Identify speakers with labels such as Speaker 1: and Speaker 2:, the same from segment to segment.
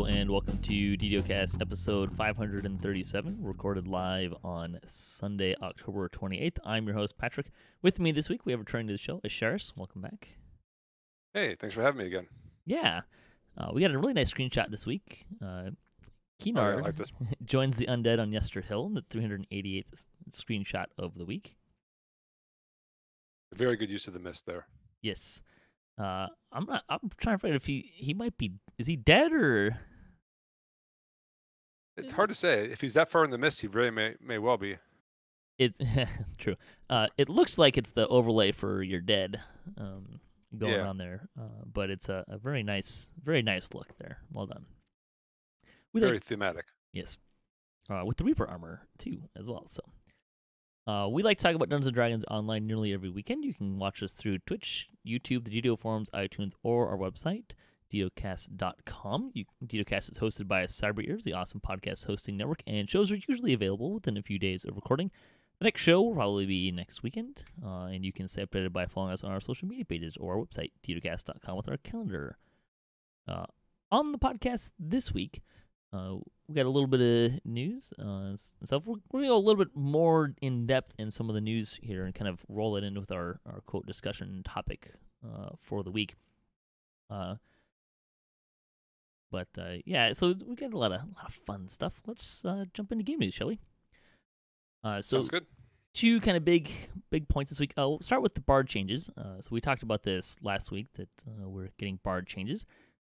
Speaker 1: and welcome to DDOCast episode 537, recorded live on Sunday, October 28th. I'm your host, Patrick. With me this week, we have returning to the show, Asheras. Welcome back.
Speaker 2: Hey, thanks for having me again.
Speaker 1: Yeah, we got a really nice screenshot this week. Keenard
Speaker 2: I like this one.
Speaker 1: joins the Undead on Yester Hill, the 388th screenshot of the week.
Speaker 2: Very good use of the mist there.
Speaker 1: Yes. I'm trying to find if he might be. Is he dead or?
Speaker 2: It's hard to say. If he's that far in the mist, he really may well be.
Speaker 1: It's true. It looks like it's the overlay for You're Dead going on there, but it's a very nice look there. Well done.
Speaker 2: Very thematic.
Speaker 1: Yes. With the Reaper armor too, as well. So. We like to talk about Dungeons & Dragons online nearly every weekend. You can watch us through Twitch, YouTube, the DDO forums, iTunes, or our website, DDOcast.com. DDOcast is hosted by Cyber Ears, the awesome podcast hosting network, and shows are usually available within a few days of recording. The next show will probably be next weekend, and you can stay updated by following us on our social media pages or our website, DDOcast.com, with our calendar. On the podcast this week, we got a little bit of news and stuff. We're going to go a little bit more in depth in some of the news here and kind of roll it in with our quote discussion topic for the week. Yeah, so we got a lot of fun stuff. Let's jump into game news, shall we?
Speaker 2: Sounds good.
Speaker 1: Two kind of big points this week. We'll start with the bard changes. So we talked about this last week that we're getting bard changes,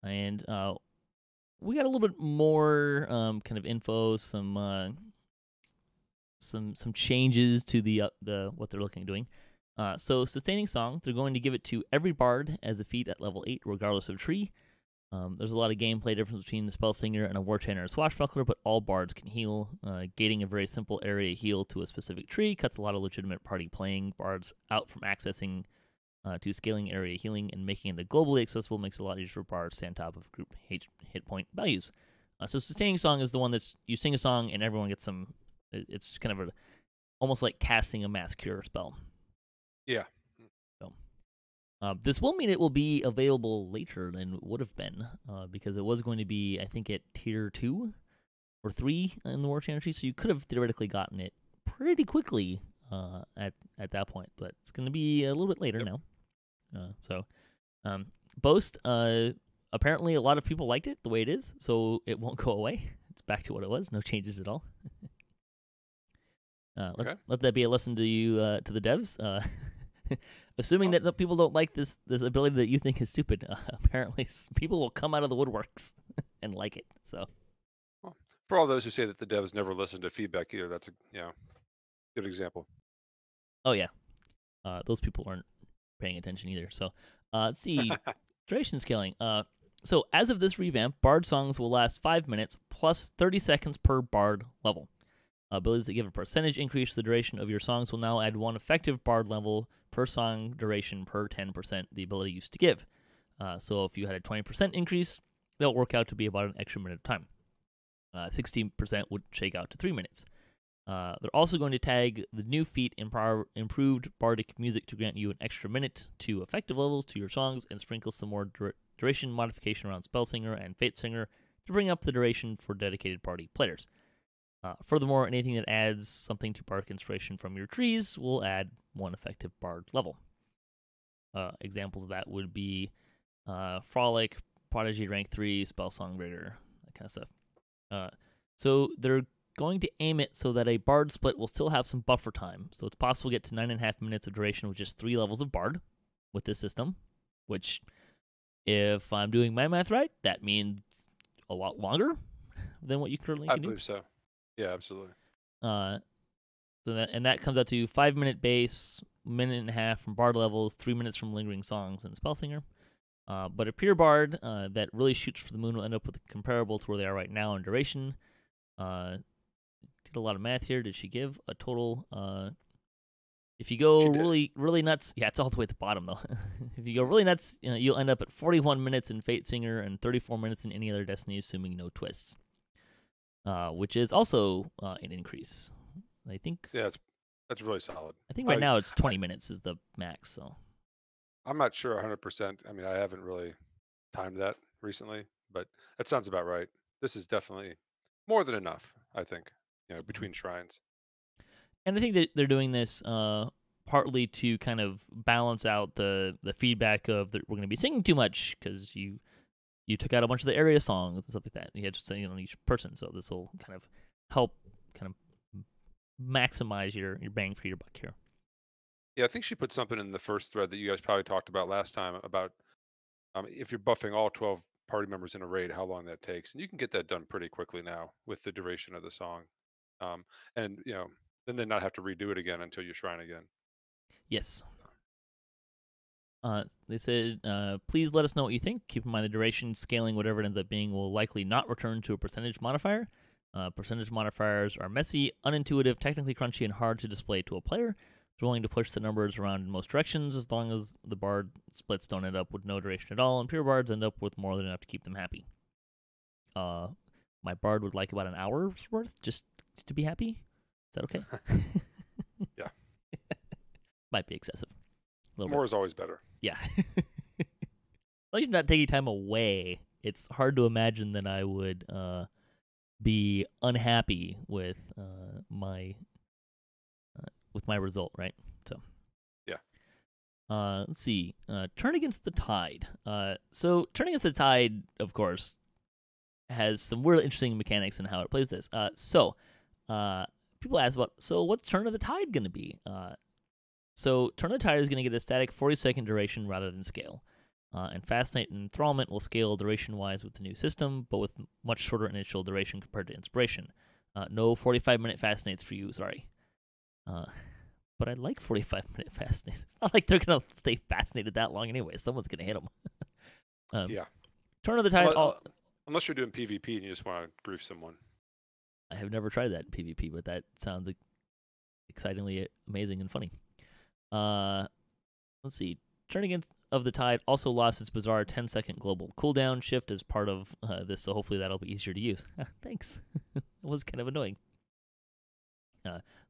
Speaker 1: and we got a little bit more kind of info, some changes to the what they're looking at doing. So sustaining song, they're going to give it to every bard as a feat at level 8, regardless of tree. There's a lot of gameplay difference between the spell singer and a war chanter and swashbuckler, but all bards can heal. Gating a very simple area heal to a specific tree cuts a lot of legitimate party playing bards out from accessing to scaling area healing, and making it globally accessible makes it a lot easier for bards to stay on top of group hit point values. So sustaining song is the one that's you sing a song and everyone gets some. It's kind of almost like casting a mass cure spell.
Speaker 2: Yeah.
Speaker 1: So this will mean it will be available later than it would have been because it was going to be, I think, at tier 2 or 3 in the war channel tree, so you could have theoretically gotten it pretty quickly at that point, but it's going to be a little bit later now. Boast, apparently a lot of people liked it the way it is, so it won't go away. It's back to what it was, no changes at all. Let that be a lesson to you, to the devs. Assuming that people don't like this ability that you think is stupid, apparently people will come out of the woodworks and like it. So,
Speaker 2: well, for all those who say that the devs never listen to feedback either, that's a good example.
Speaker 1: Oh yeah, those people aren't paying attention either. So let's see. Duration scaling. So as of this revamp, bard songs will last 5 minutes plus 30 seconds per bard level. Abilities that give a percentage increase to the duration of your songs will now add 1 effective bard level per song duration per 10% the ability used to give. So if you had a 20% increase, that'll work out to be about an extra minute of time. 60% would shake out to 3 minutes. They're also going to tag the new feat improved bardic music to grant you an extra minute to effective levels to your songs, and sprinkle some more duration modification around Spell Singer and Fate Singer to bring up the duration for dedicated party players. Furthermore, anything that adds something to bardic inspiration from your trees will add 1 effective bard level. Examples of that would be Frolic, Prodigy rank 3, Spell Song Rigger, that kind of stuff. So they're going to aim it so that a bard split will still have some buffer time. So it's possible to get to 9.5 minutes of duration with just 3 levels of bard with this system, which, if I'm doing my math right, that means a lot longer than what you currently can do.
Speaker 2: I believe so. Yeah, absolutely.
Speaker 1: That comes out to 5 minute base, 1.5 minutes from bard levels, 3 minutes from lingering songs and Spell Singer. But a pure bard that really shoots for the moon will end up with a comparable to where they are right now in duration. Did a lot of math here. Did she give a total? If you go really nuts, yeah, it's all the way at the bottom though. If you go really nuts, you'll end up at 41 minutes in Fate Singer and 34 minutes in any other Destiny, assuming no twists. Which is also an increase. I think.
Speaker 2: Yeah, that's really solid.
Speaker 1: I think right now it's 20 minutes is the max. So
Speaker 2: I'm not sure 100%. I mean, I haven't really timed that recently, but that sounds about right. this is definitely more than enough, I think,
Speaker 1: Mhm.
Speaker 2: between shrines.
Speaker 1: And I think that they're doing this partly to kind of balance out the feedback of that we're going to be singing too much because you took out a bunch of the area songs and stuff like that. You had to sing it on each person, so this will kind of help kind of maximize your bang for your buck here.
Speaker 2: Yeah, I think she put something in the first thread that you guys probably talked about last time about if you're buffing all 12 party members in a raid, how long that takes. And you can get that done pretty quickly now with the duration of the song. And, then they not have to redo it again until you shrine again.
Speaker 1: Yes. They said, please let us know what you think. Keep in mind the duration scaling, whatever it ends up being, will likely not return to a percentage modifier. Percentage modifiers are messy, unintuitive, technically crunchy, and hard to display to a player. It's willing to push the numbers around in most directions as long as the bard splits don't end up with no duration at all, and pure bards end up with more than enough to keep them happy. My bard would like about an hour's worth just to be happy. Is that okay?
Speaker 2: Yeah.
Speaker 1: Might be excessive. A little
Speaker 2: More
Speaker 1: bit.
Speaker 2: is always better.
Speaker 1: Yeah. As long as you're not taking time away, it's hard to imagine that I would be unhappy my with my result, right? So
Speaker 2: Yeah.
Speaker 1: let's see. Turn Against the Tide. So Turn Against the Tide, of course, has some really interesting mechanics in how it plays this. People ask about, so what's Turn of the Tide going to be? So Turn of the Tide is going to get a static 40-second duration rather than scale. And Fascinate and Enthrallment will scale duration-wise with the new system, but with much shorter initial duration compared to Inspiration. No 45-minute Fascinates for you, sorry. But I like 45-minute Fascinates. It's not like they're going to stay fascinated that long anyway. Someone's going to hit them.
Speaker 2: Yeah.
Speaker 1: Turn of the Tide...
Speaker 2: Unless you're doing PvP and you just want to grief someone.
Speaker 1: I have never tried that in PvP, but that sounds excitingly amazing and funny. Let's see. Turn Against of the Tide also lost its bizarre 10-second global cooldown shift as part of this, so hopefully that'll be easier to use. Thanks. It was kind of annoying.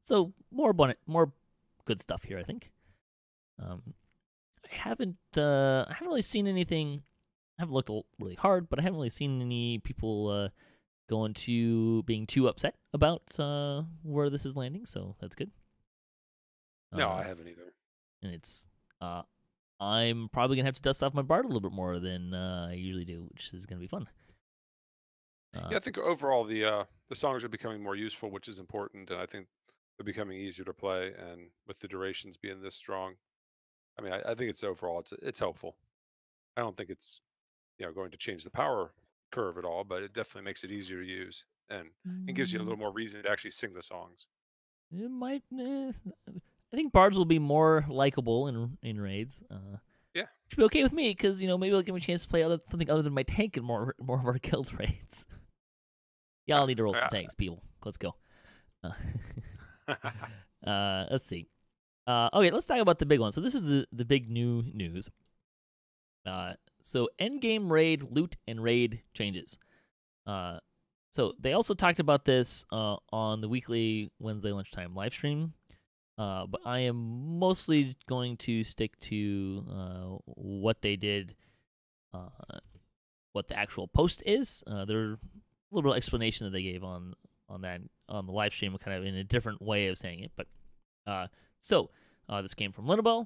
Speaker 1: So more good stuff here, I think. I haven't really seen anything. I haven't looked really hard, but I haven't really seen any people going to being too upset about where this is landing, so that's good.
Speaker 2: No, I haven't either.
Speaker 1: And it's I'm probably gonna have to dust off my bard a little bit more than I usually do, which is gonna be fun.
Speaker 2: Yeah, I think overall the songs are becoming more useful, which is important, and I think they're becoming easier to play. And with the durations being this strong, I mean, I think it's helpful. I don't think it's going to change the power curve at all, but it definitely makes it easier to use and it gives you a little more reason to actually sing the songs.
Speaker 1: It might. I think bards will be more likable in raids.
Speaker 2: Yeah,
Speaker 1: Should be okay with me because maybe it'll give me a chance to play something other than my tank in more of our guild raids. Y'all need to roll some tanks, people. Let's go. Let's see. Okay, let's talk about the big one. So this is the big new news. So endgame raid loot and raid changes. So they also talked about this on the weekly Wednesday lunchtime live stream. But I am mostly going to stick to what they did, what the actual post is. There's a little bit of explanation that they gave on that on the live stream, kind of in a different way of saying it. But this came from Linabel,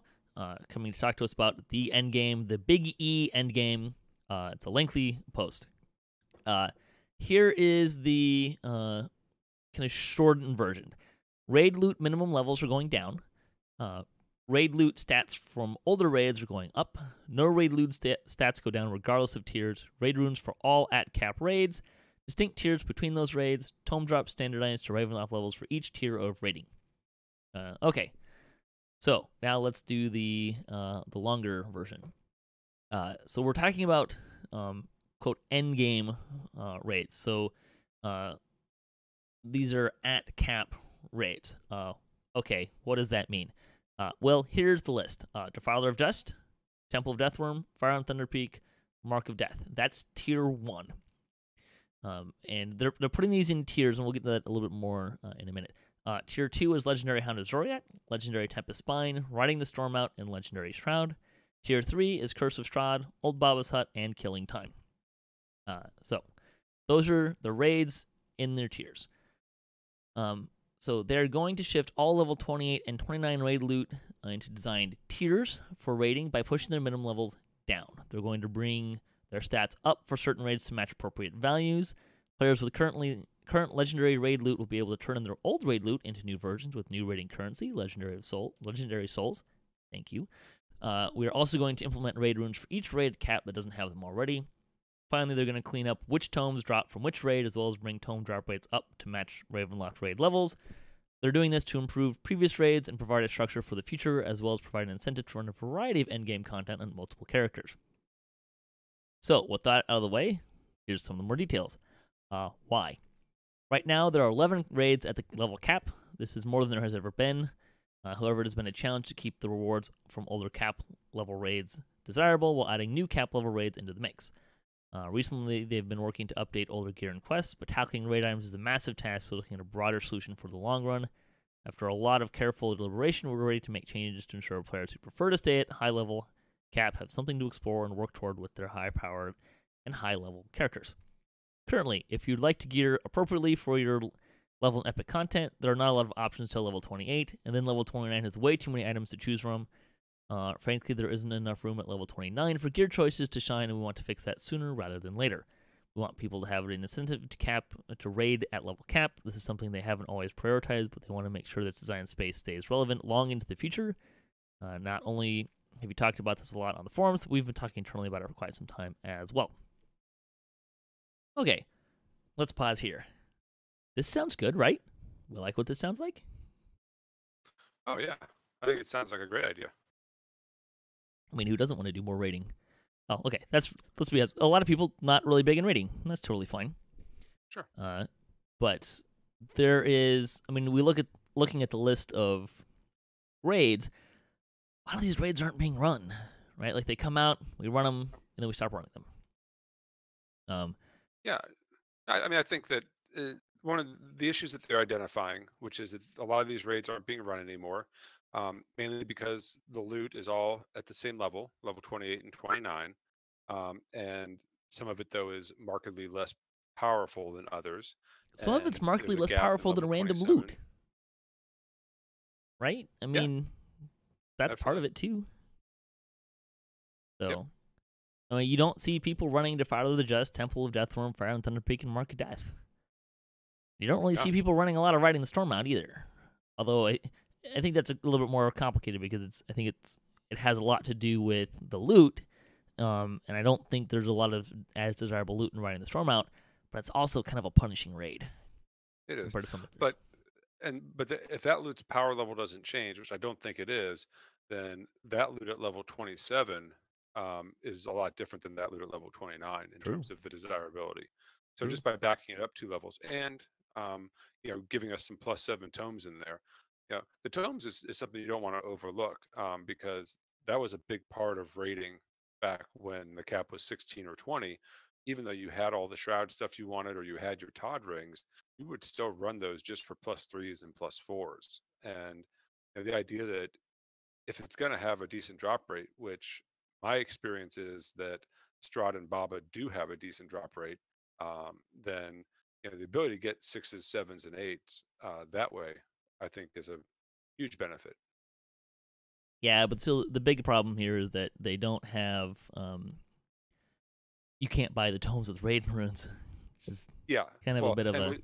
Speaker 1: coming to talk to us about the end game, the Big E end game. It's a lengthy post. Here is the kind of shortened version. Raid loot minimum levels are going down. Raid loot stats from older raids are going up. No raid loot stats go down regardless of tiers. Raid runes for all at cap raids. Distinct tiers between those raids. Tome drop standardized to Ravenloft levels for each tier of raiding. Okay, so now let's do the longer version. So we're talking about quote endgame raids. So these are at cap raids. Okay, what does that mean? Well, here's the list. Defiler of Dust, Temple of Deathworm, Fire on Thunder Peak, Mark of Death. That's tier 1. And they're putting these in tiers, and we'll get to that a little bit more in a minute. Tier 2 is Legendary Hound of Zoriat, Legendary Tempest Spine, Riding the Storm Out, and Legendary Shroud. Tier 3 is Curse of Strahd, Old Baba's Hut, and Killing Time. So Those are the raids in their tiers. So they're going to shift all level 28 and 29 raid loot into designed tiers for raiding by pushing their minimum levels down. They're going to bring their stats up for certain raids to match appropriate values. Players with current legendary raid loot will be able to turn in their old raid loot into new versions with new raiding currency, legendary souls. Thank you. We are also going to implement raid runes for each raid cap that doesn't have them already. Finally, they're going to clean up which tomes drop from which raid, as well as bring tome drop rates up to match Ravenloft raid levels. They're doing this to improve previous raids and provide a structure for the future, as well as provide an incentive to run a variety of endgame content on multiple characters. So, with that out of the way, here's some of the more details. Why? Right now, there are 11 raids at the level cap. This is more than there has ever been. However, it has been a challenge to keep the rewards from older cap level raids desirable while adding new cap level raids into the mix. Recently, they've been working to update older gear and quests, but tackling raid items is a massive task, so looking at a broader solution for the long run. After a lot of careful deliberation, we're ready to make changes to ensure players who prefer to stay at high level cap have something to explore and work toward with their high powered and high level characters. Currently, if you'd like to gear appropriately for your level and epic content, there are not a lot of options till level 28, and then level 29 has way too many items to choose from. Frankly, there isn't enough room at level 29 for gear choices to shine, and we want to fix that sooner rather than later. We want people to have an incentive to raid at level cap. This is something they haven't always prioritized, but they want to make sure that design space stays relevant long into the future. Not only have we talked about this a lot on the forums, we've been talking internally about it for quite some time as well. Okay, let's pause here. This sounds good, right? We like what this sounds like?
Speaker 2: Oh yeah, I think it sounds like a great idea.
Speaker 1: I mean, who doesn't want to do more raiding? Oh, okay. That's supposed to be a lot of people not really big in raiding. That's totally fine.
Speaker 2: Sure.
Speaker 1: But there is. I mean, looking at the list of raids. A lot of these raids aren't being run, right? Like they come out, we run them, and then we stop running them.
Speaker 2: Yeah, I mean, I think that one of the issues that they're identifying, which is that a lot of these raids aren't being run anymore, mainly because the loot is all at the same level 28 and 29, and some of it though is markedly less powerful than others.
Speaker 1: Some of it's
Speaker 2: And
Speaker 1: markedly
Speaker 2: there's a
Speaker 1: less
Speaker 2: gap at
Speaker 1: powerful than
Speaker 2: level
Speaker 1: random
Speaker 2: 27.
Speaker 1: loot, right? I
Speaker 2: Yeah,
Speaker 1: mean, that's part of
Speaker 2: absolutely.
Speaker 1: it too.
Speaker 2: Yep.
Speaker 1: So, I mean, you don't see people running to Father of the Just, Temple of Deathworm, Fire and Thunder Peak, and Mark of Death. You don't really
Speaker 2: Yeah.
Speaker 1: see people running a lot of Riding the Storm out either. Although I think that's a little bit more complicated because it has a lot to do with the loot, and I don't think there's a lot of as desirable loot in Riding the Storm out. But it's also kind of a punishing raid
Speaker 2: It is.
Speaker 1: compared to some others.
Speaker 2: But if that loot's power level doesn't change, which I don't think it is, then that loot at level 27 is a lot different than that loot at level 29 in
Speaker 1: True.
Speaker 2: terms of the desirability. So
Speaker 1: True.
Speaker 2: just by backing it up 2 levels and giving us some +7 tomes in there, the tomes is something you don't want to overlook because that was a big part of rating back when the cap was 16 or 20. Even though you had all the shroud stuff you wanted or you had your Todd rings, you would still run those just for +3s and +4s. And the idea that if it's going to have a decent drop rate, which my experience is that Strahd and Baba do have a decent drop rate, then the ability to get 6s, 7s, and 8s that way, I think, is a huge benefit.
Speaker 1: Yeah, but still, the big problem here is that they don't have. You can't buy the tomes with raid runes. Which is kind of a bit of a.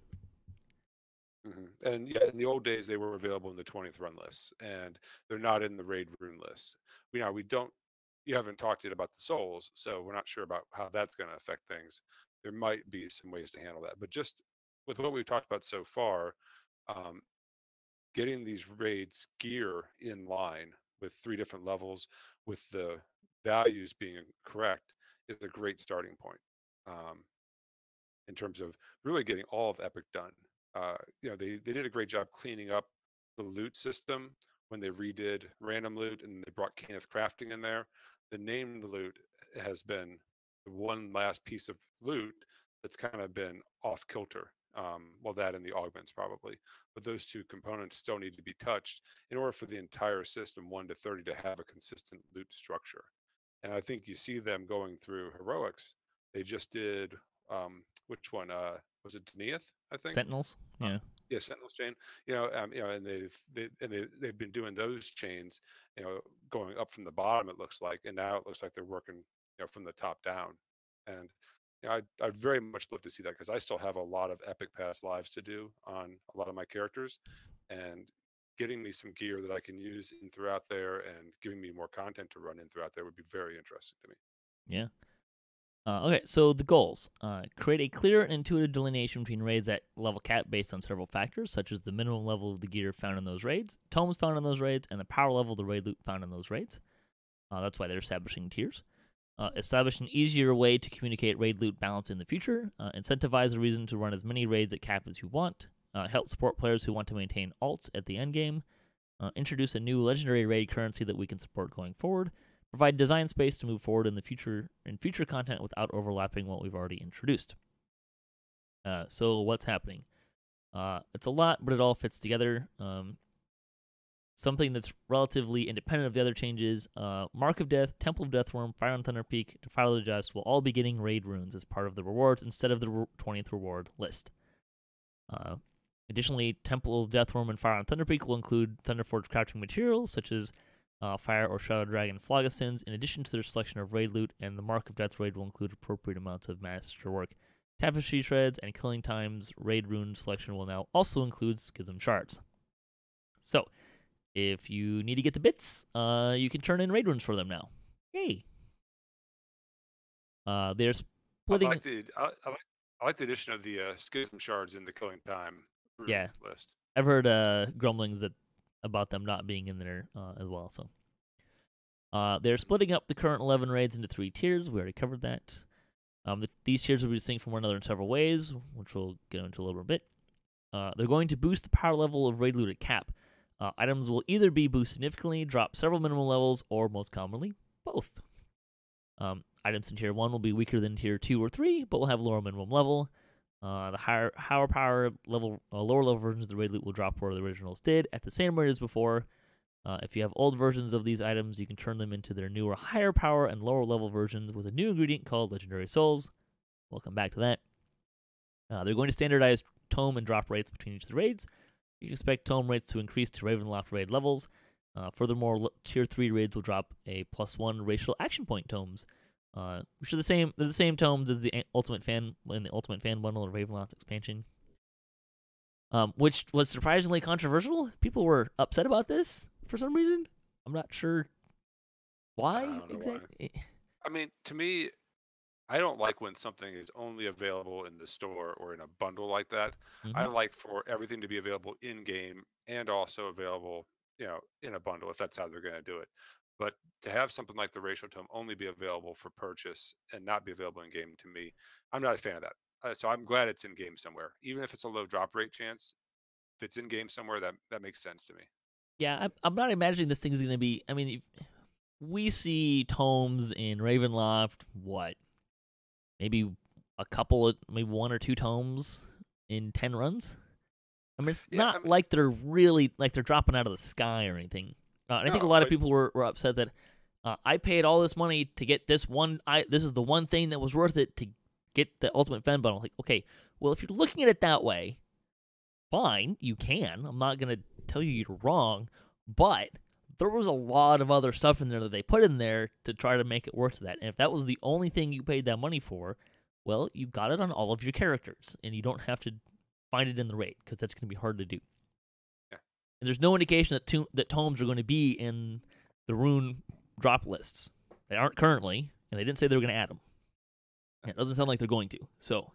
Speaker 2: And yeah, in the old days, they were available in the 20th run lists, and they're not in the raid rune lists. We don't. You haven't talked yet about the souls, so we're not sure about how that's going to affect things. There might be some ways to handle that, but just with what we've talked about so far, getting these raids gear in line with 3 different levels, with the values being correct, is a great starting point in terms of really getting all of Epic done. They did a great job cleaning up the loot system when they redid random loot and they brought Kenneth crafting in there. The named loot has been the one last piece of loot that's kind of been off kilter. Well, that and the augments probably, but those 2 components still need to be touched in order for the entire system 1 to 30 to have a consistent loot structure. And I think you see them going through heroics. They just did which one? Was it Denieth? I think.
Speaker 1: Sentinels. Yeah.
Speaker 2: Yeah, Sentinels chain. And they've been doing those chains, going up from the bottom. It looks like, and now it looks like they're working, from the top down. And I'd very much love to see that because I still have a lot of epic past lives to do on a lot of my characters, and getting me some gear that I can use in throughout there and giving me more content to run in throughout there would be very interesting to me.
Speaker 1: Yeah. Okay, so the goals. Create a clear and intuitive delineation between raids at level cap based on several factors, such as the minimum level of the gear found in those raids, tomes found in those raids, and the power level of the raid loot found in those raids. That's why they're establishing tiers. Establish an easier way to communicate raid loot balance in the future. Incentivize a reason to run as many raids at cap as you want. Help support players who want to maintain alts at the endgame. Introduce a new legendary raid currency that we can support going forward. Provide design space to move forward in future content without overlapping what we've already introduced. So what's happening? It's a lot, but it all fits together. Something that's relatively independent of the other changes. Mark of Death, Temple of Deathworm, Fire on Thunder Peak, Defile the Just will all be getting raid runes as part of the rewards instead of the 20th reward list. Additionally, Temple of Deathworm and Fire on Thunder Peak will include Thunderforge crouching materials such as Fire or Shadow Dragon Phlogisons, in addition to their selection of raid loot, and the Mark of Death raid will include appropriate amounts of masterwork, tapestry shreds, and killing times. Raid rune selection will now also include schism shards. So, if you need to get the bits, you can turn in raid runes for them now. Yay! They're splitting.
Speaker 2: I like the addition of the schism shards in the killing time list.
Speaker 1: I've heard grumblings about them not being in there as well. So they're splitting up the current 11 raids into 3 tiers. We already covered that. These tiers will be distinct from one another in several ways, which we'll get into a little bit. They're going to boost the power level of raid loot at cap. Items will either be boosted significantly, drop several minimum levels, or most commonly, both. Items in Tier 1 will be weaker than Tier 2 or 3, but will have lower minimum level. The higher power level, lower level versions of the raid loot will drop where the originals did at the same rate as before. If you have old versions of these items, you can turn them into their newer higher power and lower level versions with a new ingredient called Legendary Souls. We'll come back to that. They're going to standardize tome and drop rates between each of the raids. You can expect tome rates to increase to Ravenloft raid levels. Furthermore, Tier 3 raids will drop a +1 racial action point tomes, which are the same. They're the same tomes as the Ultimate Fan in the Ultimate Fan bundle or Ravenloft expansion, which was surprisingly controversial. People were upset about this for some reason. I'm not sure why exactly.
Speaker 2: I mean, to me, I don't like when something is only available in the store or in a bundle like that.
Speaker 1: Mm-hmm.
Speaker 2: I like for everything to be available in game and also available, in a bundle if that's how they're going to do it. But to have something like the racial tome only be available for purchase and not be available in game, to me, I'm not a fan of that. So I'm glad it's in game somewhere, even if it's a low drop rate chance. If it's in game somewhere, that makes sense to me.
Speaker 1: Yeah, I'm not imagining this thing's going to be. I mean, we see tomes in Ravenloft. What? Maybe a couple, maybe 1 or 2 tomes in 10 runs. I mean, it's not like they're really like they're dropping out of the sky or anything. And I think a lot of people were upset that I paid all this money to get this one. This is the one thing that was worth it to get the Ultimate Fan bundle. Like, okay, well, if you're looking at it that way, fine, you can. I'm not gonna tell you you're wrong, but there was a lot of other stuff in there that they put in there to try to make it worth that. And if that was the only thing you paid that money for, well, you got it on all of your characters, and you don't have to find it in the raid, because that's going to be hard to do.
Speaker 2: Yeah.
Speaker 1: And there's no indication that tomes are going to be in the rune drop lists. They aren't currently, and they didn't say they were going to add them. And it doesn't sound like they're going to. So,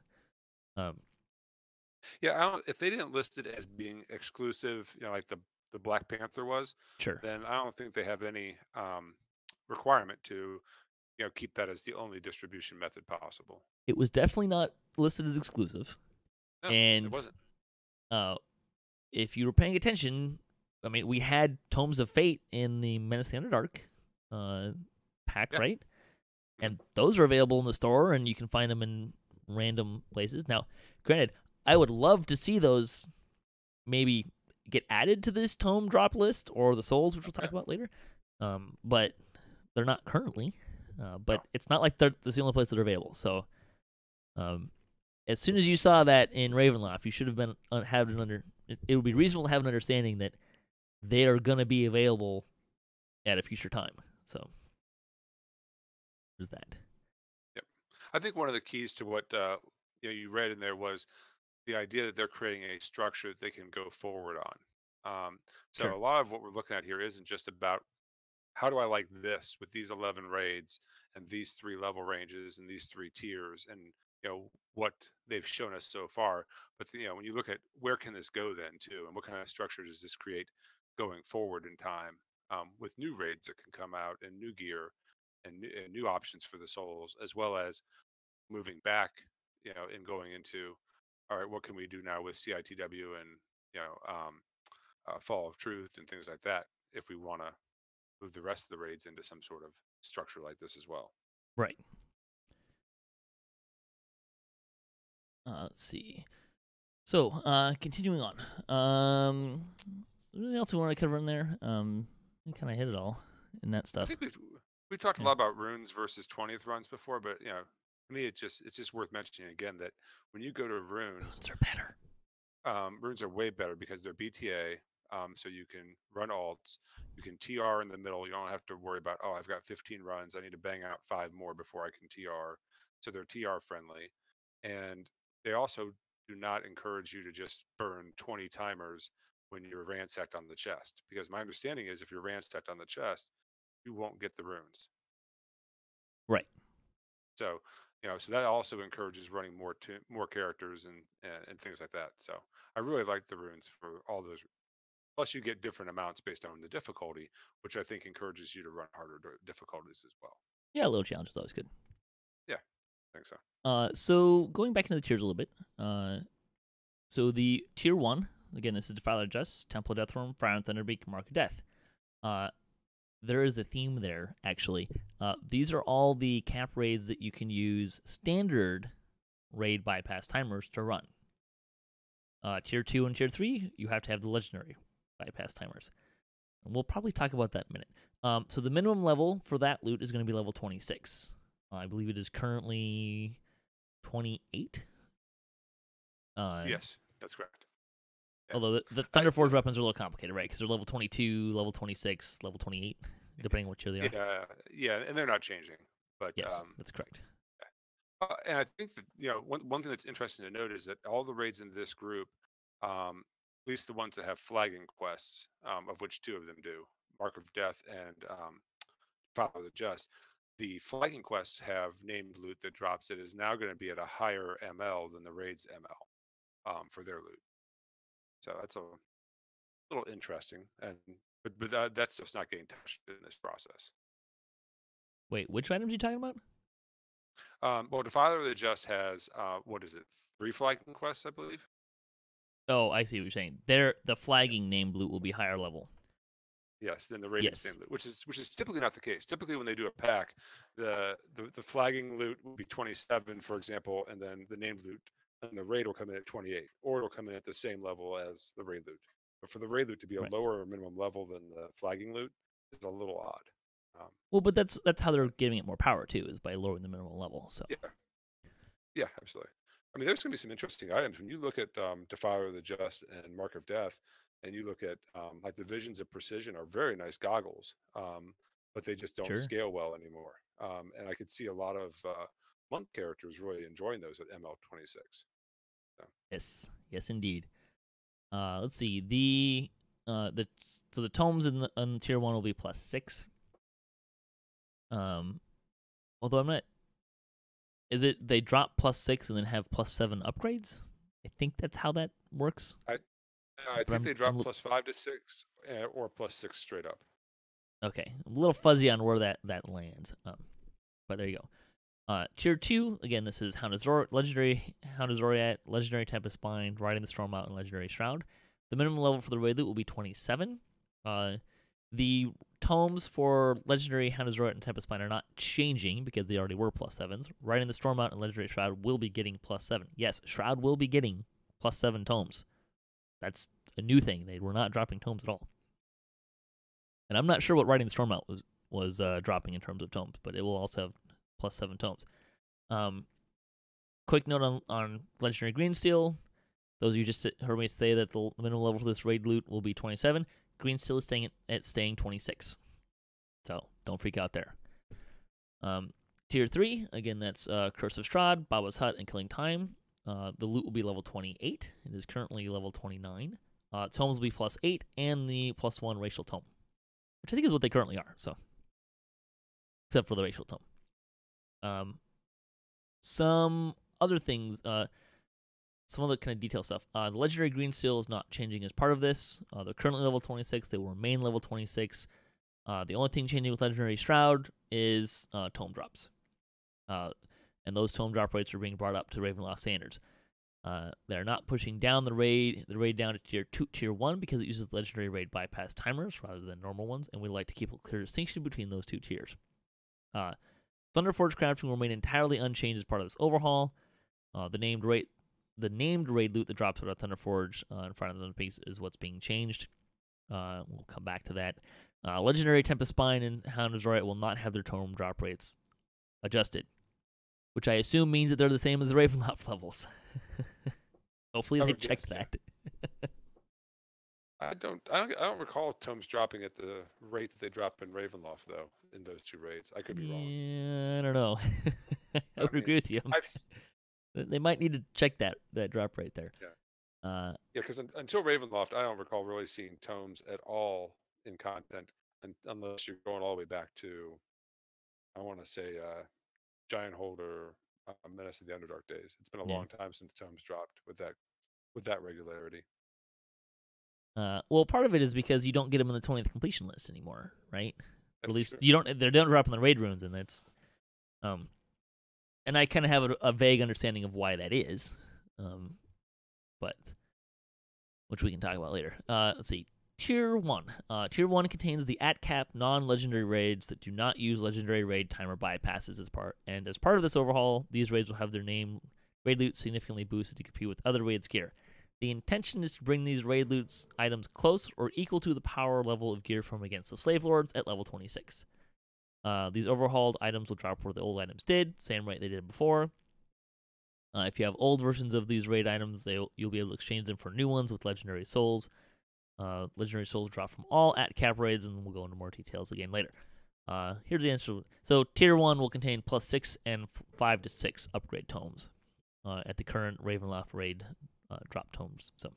Speaker 2: yeah, if they didn't list it as being exclusive, like the Black Panther was,
Speaker 1: sure,
Speaker 2: then I don't think they have any requirement to, keep that as the only distribution method possible.
Speaker 1: It was definitely not listed as exclusive.
Speaker 2: No,
Speaker 1: and
Speaker 2: it wasn't.
Speaker 1: If you were paying attention, I mean, we had Tomes of Fate in the Menace to the Underdark pack, right? And those are available in the store, and you can find them in random places. Now, granted, I would love to see those maybe get added to this tome drop list or the souls, which we'll talk about later. But they're not currently. But it's not like that's the only place that are available. So, as soon as you saw that in Ravenloft, you should have been have an under. It would be reasonable to have an understanding that they are going to be available at a future time. So there's that.
Speaker 2: Yep. I think one of the keys to what you read in there was the idea that they're creating a structure that they can go forward on. So
Speaker 1: Sure.
Speaker 2: a lot of what we're looking at here isn't just about how do I like this with these 11 raids and these 3 level ranges and these 3 tiers and what they've shown us so far. But when you look at where can this go then too, and what kind of structure does this create going forward in time with new raids that can come out and new gear and new options for the souls, as well as moving back, and going into, all right, what can we do now with CITW and you know um, Fall of Truth and things like that if we want to move the rest of the raids into some sort of structure like this as well.
Speaker 1: Right. Let's see. So, continuing on. Anything else we want to cover in there? We kind of hit it all in that
Speaker 2: I
Speaker 1: stuff.
Speaker 2: think we talked a lot about runes versus 20th runs before, but to me it's just worth mentioning again that when you go to runes
Speaker 1: are better.
Speaker 2: Runes are way better because they're BTA, so you can run alts, you can TR in the middle. You don't have to worry about, oh, I've got 15 runs, I need to bang out 5 more before I can TR. So they're TR friendly, and they also do not encourage you to just burn 20 timers when you're ransacked on the chest, because my understanding is if you're ransacked on the chest, you won't get the runes.
Speaker 1: Right.
Speaker 2: So so that also encourages running more characters and things like that. So I really like the runes for all those. Plus, you get different amounts based on the difficulty, which I think encourages you to run harder difficulties as well.
Speaker 1: Yeah, a little challenge is always good.
Speaker 2: Yeah, I think so.
Speaker 1: So going back into the tiers a little bit. So the tier 1, again, this is Defiler Just, Temple of Deathworm, Fire and Thunderbeak, Mark of Death. There is a theme there, actually. These are all the cap raids that you can use standard raid bypass timers to run. Tier 2 and Tier 3, you have to have the legendary bypass timers. And we'll probably talk about that in a minute. So the minimum level for that loot is going to be level 26. I believe it is currently 28.
Speaker 2: Yes, that's correct.
Speaker 1: Yeah. Although the Thunderforge weapons are a little complicated, right? Because they're level 22, level 26, level 28, depending on what tier they
Speaker 2: are. Yeah, and they're not changing. But
Speaker 1: yes, that's correct.
Speaker 2: And I think that one thing that's interesting to note is that all the raids in this group, at least the ones that have flagging quests, of which 2 of them do, Mark of Death and Follow the Just, the flagging quests have named loot that drops that is now going to be at a higher ML than the raid's ML for their loot. So that's a little interesting, but that stuff's not getting touched in this process.
Speaker 1: Wait, which items are you talking about?
Speaker 2: Well, Defiler of the Just has what is it? 3 flagging quests, I believe.
Speaker 1: Oh, I see what you're saying. The flagging named loot will be higher level.
Speaker 2: Yes, than the rated named loot, which is typically not the case. Typically, when they do a pack, the flagging loot will be 27, for example, and then the named loot and the raid will come in at 28, or it'll come in at the same level as the raid loot. But for the raid loot to be a lower minimum level than the flagging loot is a little odd.
Speaker 1: Well, but that's how they're giving it more power too, is by lowering the minimum level. So
Speaker 2: yeah, absolutely. I mean, there's going to be some interesting items when you look at Defiler of the Just and Mark of Death, and you look at like the Visions of Precision are very nice goggles, but they just don't scale well anymore. And I could see a lot of monk characters really enjoying those at ML26.
Speaker 1: So. Yes, indeed. Let's see so the tomes in tier 1 will be +6. Although I'm not. Is it they drop +6 and then have +7 upgrades? I think that's how that works.
Speaker 2: I think they drop +5 to 6 or +6 straight up.
Speaker 1: Okay, I'm a little fuzzy on where that lands. But there you go. Tier 2, again, this is Legendary Hound of Zoriat, Legendary Tempest Spine, Riding the Storm Out, and Legendary Shroud. The minimum level for the raid loot will be 27. The tomes for Legendary Hound of Zoriat and Tempest Spine are not changing because they already were +7s. Riding the Storm Out and Legendary Shroud will be getting +7. Yes, Shroud will be getting +7 tomes. That's a new thing. They were not dropping tomes at all. And I'm not sure what Riding the Storm Out was dropping in terms of tomes, but it will also have +7 tomes. quick note on Legendary Green Steel. Those of you just heard me say that the minimum level for this raid loot will be 27. Green Steel is staying 26. So don't freak out there. Tier 3, again, that's Curse of Strahd, Baba's Hut, and Killing Time. The loot will be level 28. It is currently level 29. Tomes will be +8, and the +1 racial tome, which I think is what they currently are. So, except for the racial tome. Some other things, some other kind of detail stuff. The Legendary Green Steel is not changing as part of this. They're currently level 26. They will remain level 26. The only thing changing with Legendary Shroud is tome drops. And those tome drop rates are being brought up to Ravenloft standards. They're not pushing down the raid down to tier 1 because it uses legendary raid bypass timers rather than normal ones, and we like to keep a clear distinction between those two tiers. Thunderforge crafting will remain entirely unchanged as part of this overhaul. The named raid loot that drops out of Thunderforge in front of the piece is what's being changed. We'll come back to that. Legendary Tempest Spine and Hound of Zoriat will not have their tome drop rates adjusted, which I assume means that they're the same as the Ravenloft levels. Hopefully they checked that.
Speaker 2: I don't recall tomes dropping at the rate that they drop in Ravenloft though. In those two rates, I could be wrong.
Speaker 1: Yeah, I don't know. I would agree with you. They might need to check that drop rate there.
Speaker 2: Yeah. Because until Ravenloft, I don't recall really seeing tomes at all in content, unless you're going all the way back to, I want to say, Giant Holder, Menace of the Underdark days. It's been a long time since tomes dropped with that regularity.
Speaker 1: Well, part of it is because you don't get them in the 20th completion list anymore, right? At least you don't. They don't drop in the raid runes, and that's, and I kind of have a vague understanding of why that is, but which we can talk about later. Let's see. Tier 1. Tier 1 contains the at-cap non-legendary raids that do not use legendary raid timer bypasses as part of this overhaul, these raids will have their name raid loot significantly boosted to compete with other raids gear. The intention is to bring these raid loot items close or equal to the power level of gear from against the Slave Lords at level 26. These overhauled items will drop where the old items did, same rate they did before. If you have old versions of these raid items, you'll be able to exchange them for new ones with legendary souls. Legendary souls drop from all at-cap raids, and we'll go into more details again later. Here's the answer. So Tier 1 will contain +6 and 5 to 6 upgrade tomes at the current Ravenloft raid drop tomes. So,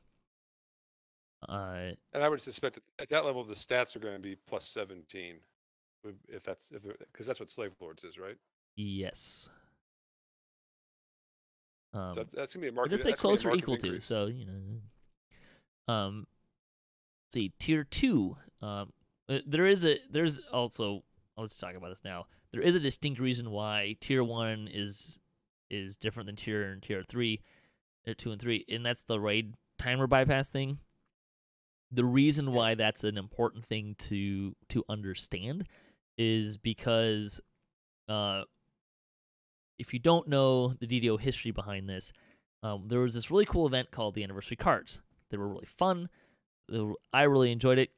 Speaker 2: and I would suspect that at that level, the stats are going to be +17, because that's what Slave Lords is, right?
Speaker 1: Yes.
Speaker 2: So that's gonna be a market.
Speaker 1: Just say close or equal to. So see, Tier 2. There's also. Let's talk about this now. There is a distinct reason why Tier 1 is different than Tier 3. 2 and 3, and that's the raid timer bypass thing. The reason why that's an important thing to understand is because if you don't know the DDO history behind this, there was this really cool event called the Anniversary Cards. They were really fun. I really enjoyed it.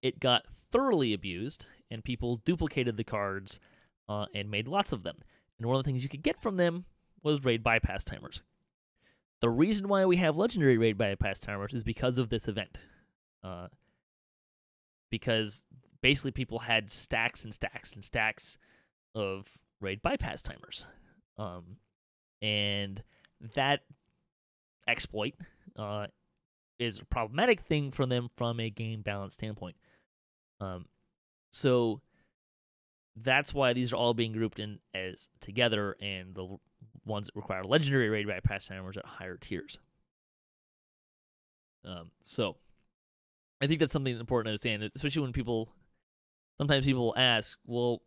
Speaker 1: It got thoroughly abused, and people duplicated the cards and made lots of them. And one of the things you could get from them was raid bypass timers. The reason why we have legendary raid bypass timers is because of this event. Because basically people had stacks and stacks and stacks of raid bypass timers. And that exploit is a problematic thing for them from a game balance standpoint. So that's why these are all being grouped in as together, and the ones that require legendary raid bypass timers at higher tiers. So I think that's something important to understand, especially when sometimes people ask, well,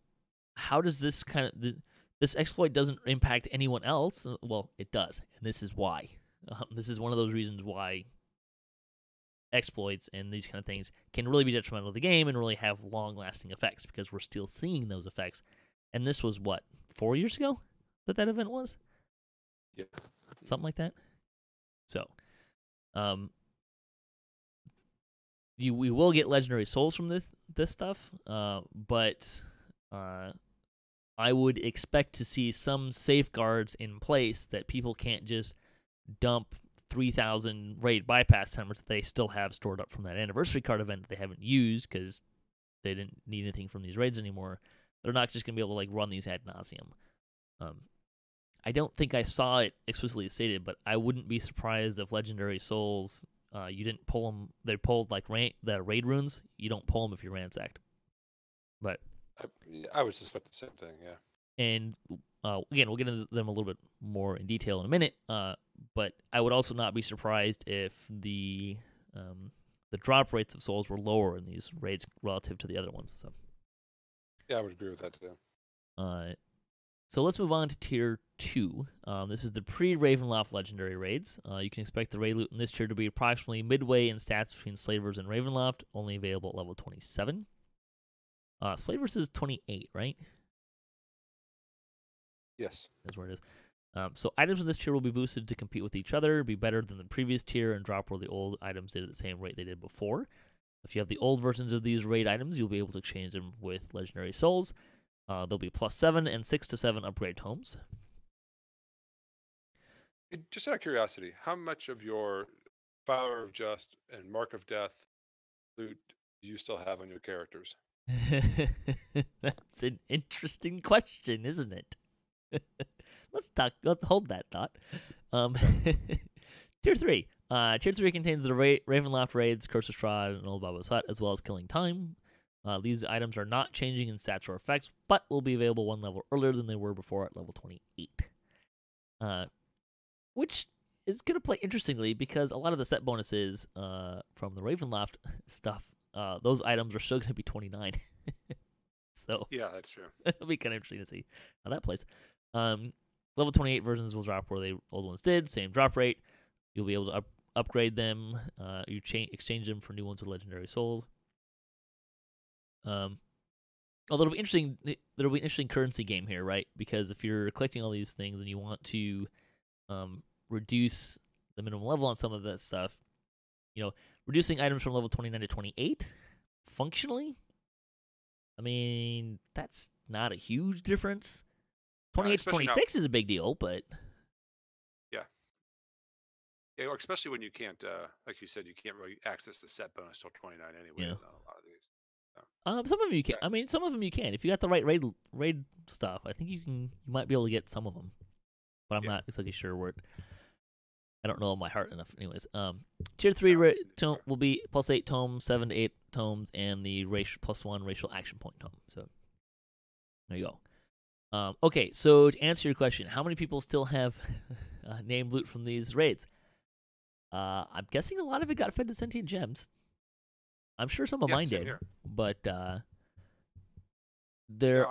Speaker 1: how does this this exploit doesn't impact anyone else? Well, it does, and this is why. This is one of those reasons why exploits and these kind of things can really be detrimental to the game and really have long-lasting effects, because we're still seeing those effects. And this was, 4 years ago that event was?
Speaker 2: Yeah.
Speaker 1: Something like that. So, we will get legendary souls from this stuff, but I would expect to see some safeguards in place that people can't just dump 3,000 raid bypass timers that they still have stored up from that anniversary card event that they haven't used because they didn't need anything from these raids anymore. They're not just going to be able to like run these ad nauseum. I don't think I saw it explicitly stated, but I wouldn't be surprised if Legendary Souls, you didn't pull them. They pulled like the raid runes. You don't pull them if you're ransacked. But
Speaker 2: I would suspect the same thing. Yeah.
Speaker 1: And again, we'll get into them a little bit more in detail in a minute. But I would also not be surprised if the drop rates of souls were lower in these raids relative to the other ones. So
Speaker 2: yeah, I would agree with that too.
Speaker 1: So let's move on to Tier 2. This is the pre-Ravenloft Legendary raids. You can expect the raid loot in this tier to be approximately midway in stats between Slavers and Ravenloft, only available at level 27. Slavers is 28, right?
Speaker 2: Yes.
Speaker 1: That's where it is. So items in this tier will be boosted to compete with each other, be better than the previous tier, and drop where the old items did at the same rate they did before. If you have the old versions of these raid items, you'll be able to exchange them with Legendary Souls. They'll be +7 and 6 to 7 upgrade tomes.
Speaker 2: Just out of curiosity, how much of your Flower of Just and Mark of Death loot do you still have on your characters?
Speaker 1: That's an interesting question, isn't it? Let's hold that thought. Tier 3. Tier 3 contains the Ravenloft raids, Curse of Strahd, and Old Baba's Hut, as well as Killing Time. These items are not changing in stats or effects, but will be available one level earlier than they were before at level 28. Which is going to play interestingly because a lot of the set bonuses from the Ravenloft stuff, those items are still going to be 29. So
Speaker 2: yeah, that's true.
Speaker 1: It'll be kind of interesting to see how that plays. Level 28 versions will drop where the old ones did, same drop rate. You'll be able to upgrade them. You exchange them for new ones with Legendary Souls. Although it'll be interesting, there'll be an interesting currency game here, right? Because if you're collecting all these things and you want to reduce the minimum level on some of that stuff, reducing items from level 29 to 28, functionally, I mean, that's not a huge difference. 28 to 26 is a big deal, but...
Speaker 2: Yeah, or especially when you can't, like you said, you can't really access the set bonus till 29 anyway. On a lot of these.
Speaker 1: Some of them you can. I mean, some of them you can. If you got the right raid stuff, I think you might be able to get some of them. But I'm not exactly sure where. I don't know my heart enough. Anyways, tier 3 tome will be +8 tomes, 7 to 8 tomes, and the +1 racial action point tome. So there you go. Okay, so to answer your question, how many people still have named loot from these raids? I'm guessing a lot of it got fed to sentient gems. I'm sure some of mine did, but there.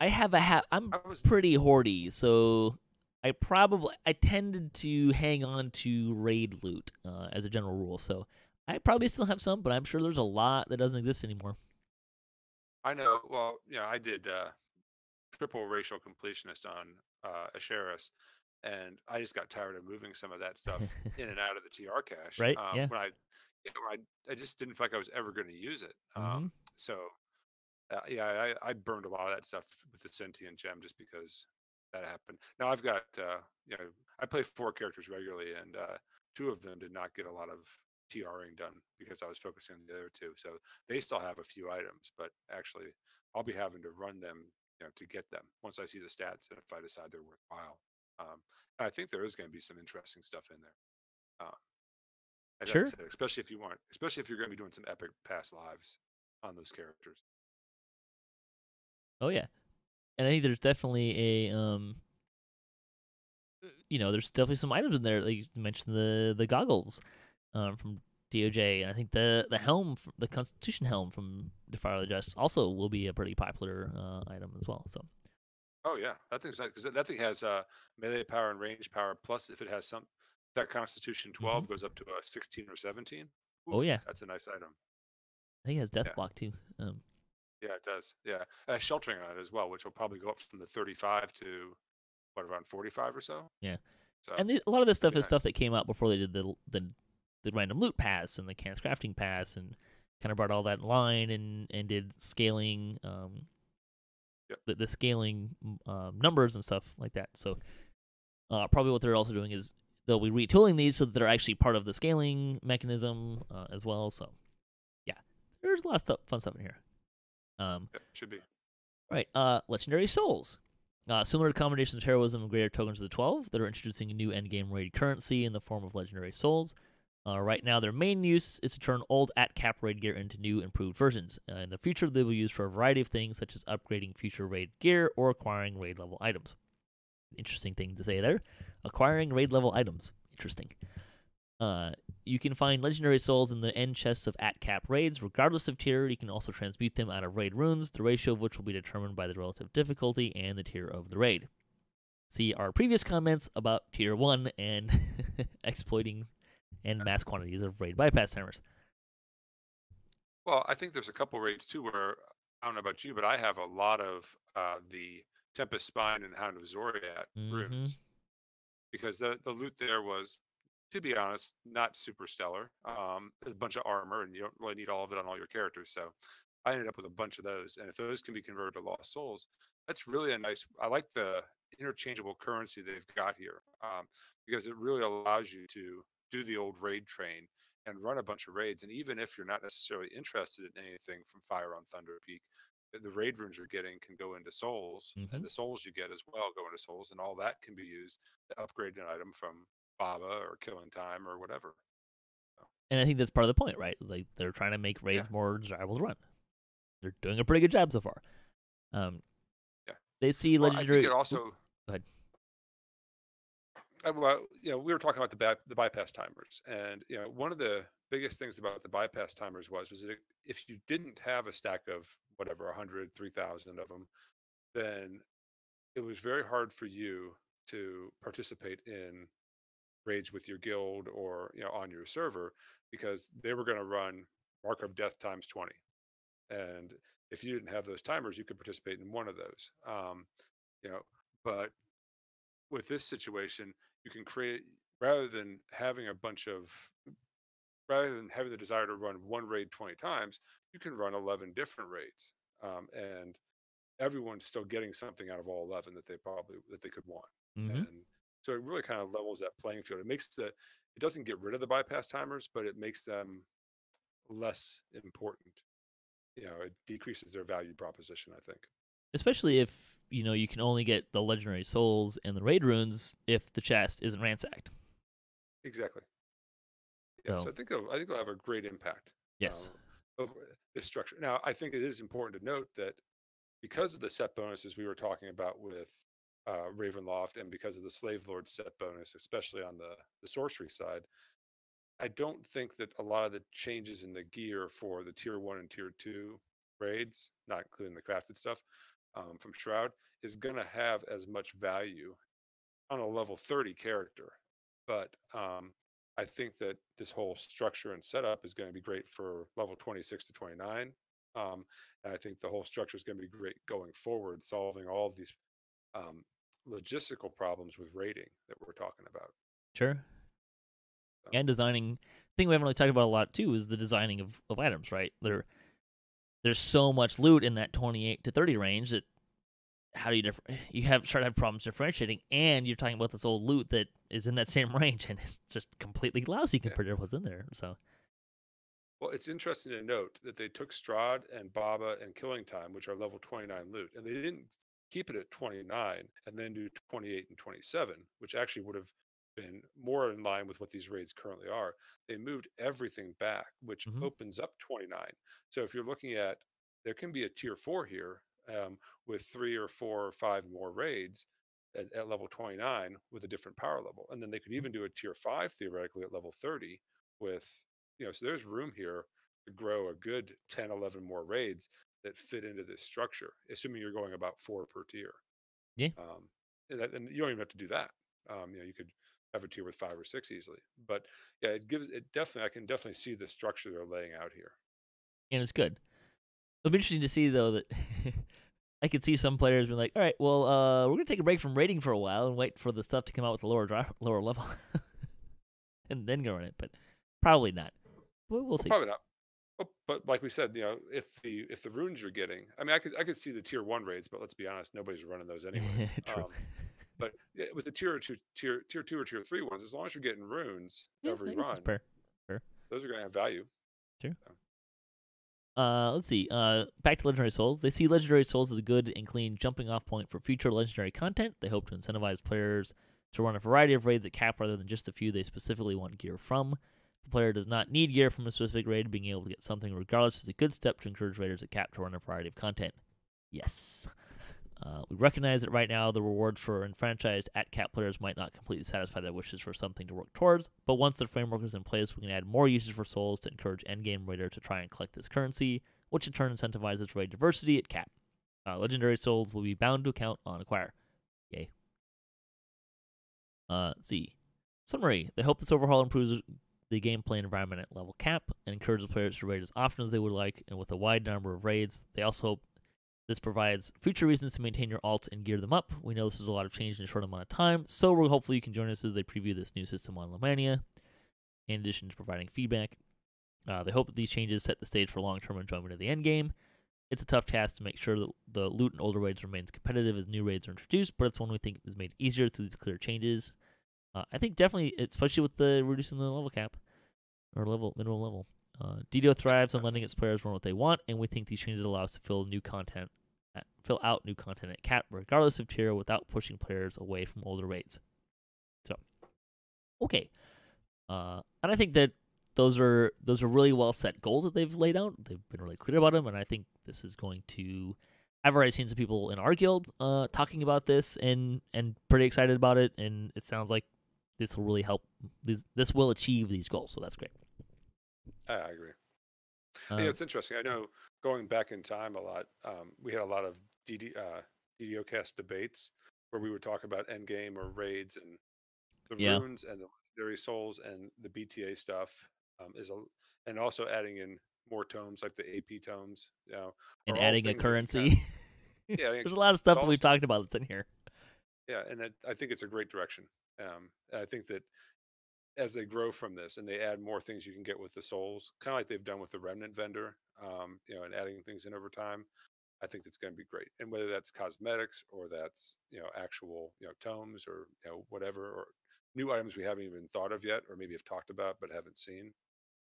Speaker 1: I'm pretty hoardy, so I tended to hang on to raid loot as a general rule. So I probably still have some, but I'm sure there's a lot that doesn't exist anymore.
Speaker 2: I know. Well, I did triple racial completionist on Asheras. And I just got tired of moving some of that stuff in and out of the TR cache.
Speaker 1: Right. Yeah.
Speaker 2: When I just didn't feel like I was ever going to use it. So, I burned a lot of that stuff with the sentient gem just because that happened. Now I've got, I play 4 characters regularly, and 2 of them did not get a lot of TRing done because I was focusing on the other 2. So they still have a few items, but actually I'll be having to run them, to get them once I see the stats and if I decide they're worthwhile. I think there is going to be some interesting stuff in there.
Speaker 1: Sure.
Speaker 2: Said, especially if you're going to be doing some epic past lives on those characters.
Speaker 1: Oh yeah, and I think there's definitely a there's definitely some items in there. Like you mentioned the goggles from DOJ, and I think the helm, the Constitution helm from Defier of the Just, also will be a pretty popular item as well. So.
Speaker 2: Oh yeah, because that thing has melee power and range power. Plus, if it has that Constitution 12 goes up to a 16 or 17. Ooh,
Speaker 1: oh yeah,
Speaker 2: that's a nice item.
Speaker 1: I think it has death block too.
Speaker 2: Yeah, it does. Yeah, sheltering on it as well, which will probably go up from the 35 to around 45 or so.
Speaker 1: Yeah, so, and a lot of this stuff is stuff that came out before they did the random loot pass and the cans crafting pass, and kind of brought all that in line and did scaling.
Speaker 2: Yep.
Speaker 1: the scaling numbers and stuff like that. So probably what they're also doing is they'll be retooling these so that they're actually part of the scaling mechanism as well. So yeah, there's a lot of fun stuff in here.
Speaker 2: Yep, should be.
Speaker 1: Right. Legendary Souls. Similar to combinations of heroism and greater tokens of the 12, they're introducing a new endgame raid currency in the form of Legendary Souls. Right now, their main use is to turn old at-cap raid gear into new, improved versions. In the future, they will be used for a variety of things, such as upgrading future raid gear or acquiring raid-level items. Interesting thing to say there. Acquiring raid-level items. Interesting. You can find Legendary Souls in the end chests of at-cap raids, regardless of tier. You can also transmute them out of raid runes, the ratio of which will be determined by the relative difficulty and the tier of the raid. See our previous comments about Tier 1 and exploiting and mass quantities of raid bypass timers.
Speaker 2: Well, I think there's a couple raids too where, I don't know about you, but I have a lot of the Tempest Spine and Hound of Zoriat runes, because the loot there was, to be honest, not super stellar. There's a bunch of armor, and you don't really need all of it on all your characters. So I ended up with a bunch of those. And if those can be converted to Lost Souls, that's really a nice. I like the interchangeable currency they've got here, because it really allows you to do the old raid train and run a bunch of raids. And even if you're not necessarily interested in anything from Fire on Thunder Peak, the raid runes you're getting can go into souls, and the souls you get as well go into souls, and all that can be used to upgrade an item from Baba or Killing Time or whatever. So,
Speaker 1: and I think that's part of the point, right? Like they're trying to make raids more desirable to run. They're doing a pretty good job so far.
Speaker 2: yeah.
Speaker 1: They see
Speaker 2: Well,
Speaker 1: legendary.
Speaker 2: I think it also.
Speaker 1: Go ahead.
Speaker 2: Well, we were talking about the bypass timers, and one of the biggest things about the bypass timers was that if you didn't have a stack of whatever 100, 3,000 of them, then it was very hard for you to participate in raids with your guild or on your server, because they were going to run mark of death times 20, and if you didn't have those timers, you could participate in one of those. But with this situation, you can create, rather than having the desire to run one raid 20 times, you can run 11 different raids, and everyone's still getting something out of all 11 that they could want. And so it really kind of levels that playing field. It doesn't get rid of the bypass timers, but it makes them less important. It decreases their value proposition, I think.
Speaker 1: Especially if you can only get the legendary souls and the raid runes if the chest isn't ransacked.
Speaker 2: Exactly. Yes, so I think it'll have a great impact.
Speaker 1: Yes.
Speaker 2: Over this structure. Now, I think it is important to note that because of the set bonuses we were talking about with Ravenloft, and because of the Slave Lord set bonus, especially on the sorcery side, I don't think that a lot of the changes in the gear for the tier 1 and tier 2 raids, not including the crafted stuff from Shroud, is going to have as much value on a level 30 character. But I think that this whole structure and setup is going to be great for level 26 to 29. And I think the whole structure is going to be great going forward, solving all of these logistical problems with raiding that we're talking about.
Speaker 1: Sure. And designing. The thing we haven't really talked about a lot too is the designing of items, right? There's so much loot in that 28 to 30 range that how do you start to have problems differentiating, and you're talking about this old loot that is in that same range and it's just completely lousy compared to what's in there. So,
Speaker 2: well, it's interesting to note that they took Strahd and Baba and Killing Time, which are level 29 loot, and they didn't keep it at 29 and then do 28 and 27, which actually would have been more in line with what these raids currently are. They moved everything back, which opens up 29. So if you're looking at, there can be a tier 4 here with 3 or 4 or 5 more raids at level 29 with a different power level. And then they could even do a tier 5 theoretically at level 30 with, so there's room here to grow a good 10, 11 more raids that fit into this structure, assuming you're going about 4 per tier.
Speaker 1: Yeah.
Speaker 2: And you don't even have to do that. You could have a tier with 5 or 6 easily. But yeah, I can definitely see the structure they're laying out here.
Speaker 1: And it's good. It'll be interesting to see though that I could see some players being like, all right, well, we're gonna take a break from raiding for a while and wait for the stuff to come out with the lower level, and then go run it. But probably not. We'll see.
Speaker 2: Probably not. But like we said, if the runes you're getting, I mean, I could see the tier 1 raids, but let's be honest, nobody's running those anyways.
Speaker 1: True.
Speaker 2: But yeah, with the tier 2 or tier 3 ones, as long as you're getting runes
Speaker 1: Yeah,
Speaker 2: every
Speaker 1: I guess it's
Speaker 2: run,
Speaker 1: fair. Fair.
Speaker 2: those are going to have value.
Speaker 1: Sure.
Speaker 2: So,
Speaker 1: Let's see. Back to Legendary Souls. They see Legendary Souls as a good and clean jumping off point for future Legendary content. They hope to incentivize players to run a variety of raids at cap rather than just a few they specifically want gear from. If the player does not need gear from a specific raid, being able to get something regardless is a good step to encourage raiders at cap to run a variety of content. Yes. We recognize that right now the rewards for enfranchised at cap players might not completely satisfy their wishes for something to work towards, but once the framework is in place, we can add more uses for souls to encourage endgame raider to try and collect this currency, which in turn incentivizes raid diversity at cap. Legendary souls will be bound to count on acquire. Yay. Let's see. Summary. They hope this overhaul improves the gameplay environment at level cap and encourages players to raid as often as they would like, and with a wide number of raids. They also hope this provides future reasons to maintain your alts and gear them up. We know this is a lot of change in a short amount of time, so hopefully you can join us as they preview this new system on Lomania, in addition to providing feedback. They hope that these changes set the stage for long-term enjoyment of the endgame. It's a tough task to make sure that the loot in older raids remains competitive as new raids are introduced, but it's one we think is made easier through these clear changes. I think definitely, especially with the reducing the level cap, or minimum level. DDO thrives on letting its players run what they want, and we think these changes allow us to fill out new content at cap, regardless of tier, without pushing players away from older raids. So, okay, and I think that those are really well set goals that they've laid out. They've been really clear about them, and I think this is going to. I've already seen some people in our guild talking about this and pretty excited about it, and it sounds like this will really help. This will achieve these goals, so that's great.
Speaker 2: I agree. It's interesting. I know going back in time a lot, we had a lot of DDOcast debates where we would talk about endgame or raids and the runes and the legendary souls and the BTA stuff, and also adding in more tomes like the AP tomes,
Speaker 1: and adding a currency. There's a lot of stuff that we've talked about that's in here.
Speaker 2: Yeah, and I think it's a great direction. I think that as they grow from this and they add more things you can get with the souls, kind of like they've done with the remnant vendor, and adding things in over time, I think it's going to be great. And whether that's cosmetics or that's actual tomes or whatever, or new items we haven't even thought of yet, or maybe have talked about but haven't seen,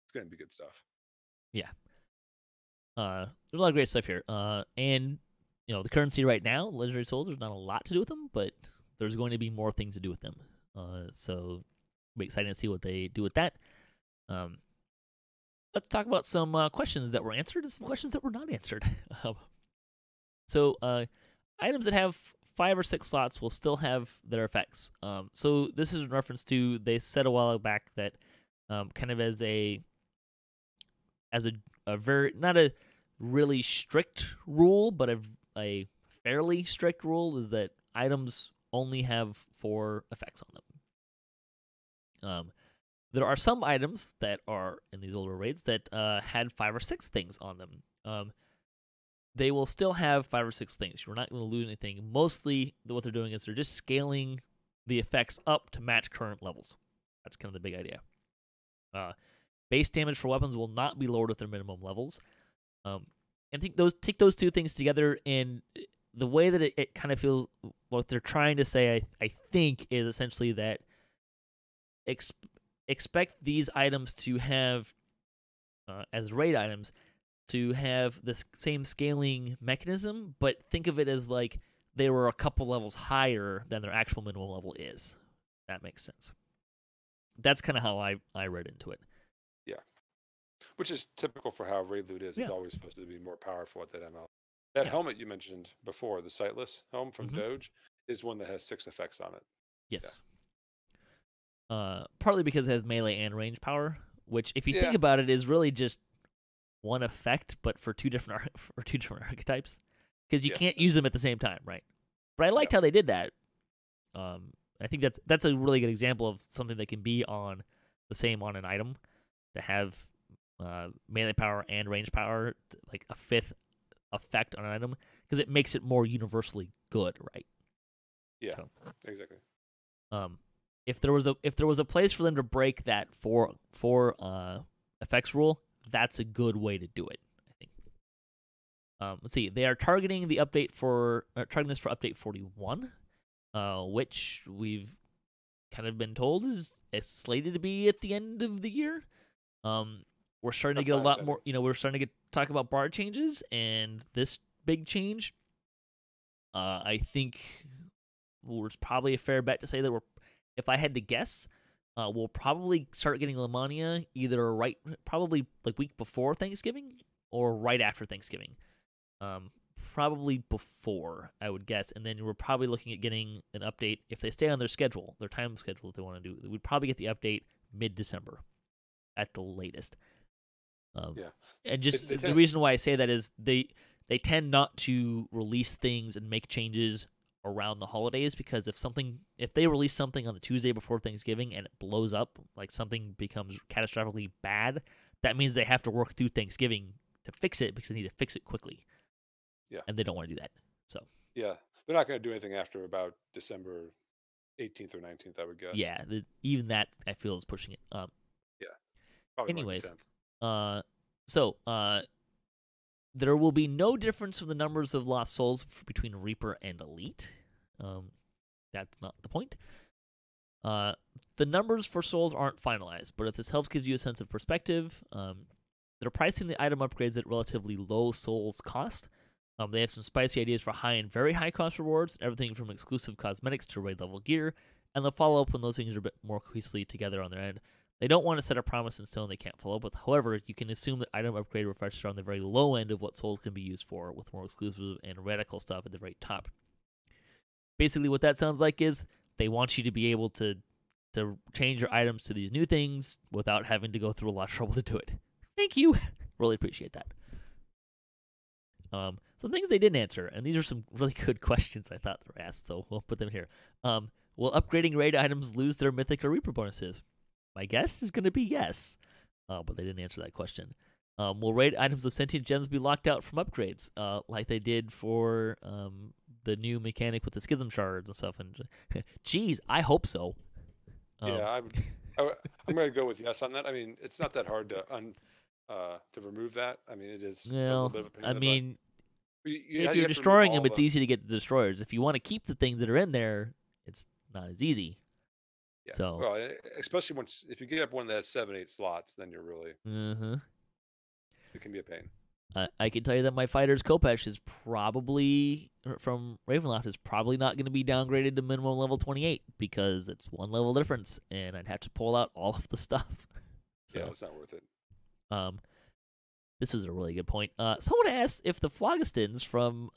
Speaker 2: it's going to be good stuff.
Speaker 1: Yeah. There's a lot of great stuff here. And the currency right now, legendary souls, there's not a lot to do with them, but there's going to be more things to do with them. So it'll be exciting to see what they do with that. Let's talk about some questions that were answered and some questions that were not answered. So items that have 5 or 6 slots will still have their effects. So this is in reference to, they said a while back that kind of as a very, not a really strict rule, but a fairly strict rule, is that items only have 4 effects on them. There are some items that are in these older raids that had 5 or 6 things on them. They will still have 5 or 6 things. You're not going to lose anything. Mostly, what they're doing is they're just scaling the effects up to match current levels. That's kind of the big idea. Base damage for weapons will not be lowered at their minimum levels. And take those 2 things together, and the way that it kind of feels, what they're trying to say, I think, is essentially that expect these items to have, as raid items, to have this same scaling mechanism, but think of it as like they were a couple levels higher than their actual minimum level is. That makes sense. That's kind of how I read into it.
Speaker 2: Yeah. Which is typical for how raid loot is. It's always supposed to be more powerful at that ML. That helmet you mentioned before, the sightless helm from Doge, is one that has 6 effects on it.
Speaker 1: Yes. Yeah. Partly because it has melee and range power, which, if you think about it, is really just one effect, but for two different archetypes, because you can't use them at the same time, right? But I liked how they did that. I think that's a really good example of something that can be on the same on an item, to have melee power and range power, like a 5th effect on an item, because it makes it more universally good, right?
Speaker 2: Yeah, so, exactly.
Speaker 1: If there was a place for them to break that four effects rule, that's a good way to do it, I think. Let's see. They are targeting the update for targeting this for update 41, which we've kind of been told is slated to be at the end of the year. We're starting to get a lot more. We're starting to talk about bar changes, and this big change. I think it's probably a fair bet to say that if I had to guess, we'll probably start getting Lamania either probably like week before Thanksgiving or right after Thanksgiving. Probably before, I would guess, and then we're probably looking at getting an update if they stay on their schedule, their time schedule that they want to do. We'd probably get the update mid-December at the latest. And just the reason why I say that is they tend not to release things and make changes around the holidays, because if they release something on the Tuesday before Thanksgiving and it blows up, like something becomes catastrophically bad, that means they have to work through Thanksgiving to fix it, because they need to fix it quickly.
Speaker 2: Yeah.
Speaker 1: And they don't want to do that. So.
Speaker 2: Yeah, they're not going to do anything after about December 18th or 19th, I would guess.
Speaker 1: Yeah, even that I feel is pushing it.
Speaker 2: Yeah. Probably
Speaker 1: anyways,
Speaker 2: like
Speaker 1: there will be no difference in the numbers of lost souls between Reaper and Elite. That's not the point. The numbers for souls aren't finalized, but if this helps gives you a sense of perspective, they're pricing the item upgrades at relatively low souls cost. They have some spicy ideas for high and very high cost rewards, everything from exclusive cosmetics to raid level gear, and they'll follow up when those things are a bit more cohesively together on their end. They don't want to set a promise in stone they can't follow up with. However, you can assume that item upgrade refreshes are on the very low end of what souls can be used for, with more exclusive and radical stuff at the very top. Basically, what that sounds like is they want you to be able to change your items to these new things without having to go through a lot of trouble to do it. Thank you. Really appreciate that. Some things they didn't answer, and these are some really good questions I thought were asked, so we'll put them here. Will upgrading raid items lose their Mythic or Reaper bonuses? My guess is going to be yes, but they didn't answer that question. Will raid items with sentient gems be locked out from upgrades, like they did for the new mechanic with the schism shards and stuff? And geez, I hope so.
Speaker 2: I'm going to go with yes on that. I mean, it's not that hard to remove that. I mean, it is.
Speaker 1: Well,
Speaker 2: I mean,
Speaker 1: if you're destroying them, it's easy to get the destroyers. If you want to keep the things that are in there, it's not as easy.
Speaker 2: Yeah.
Speaker 1: So,
Speaker 2: well, especially if you get up one that has 7-8 slots, then you're really. It can be a pain.
Speaker 1: I can tell you that my fighter's Kopesh is probably from Ravenloft is probably not going to be downgraded to minimum level 28 because it's one level difference, and I'd have to pull out all of the stuff. So,
Speaker 2: yeah, it's not worth it.
Speaker 1: This was a really good point. Someone asked if the Phlogistons from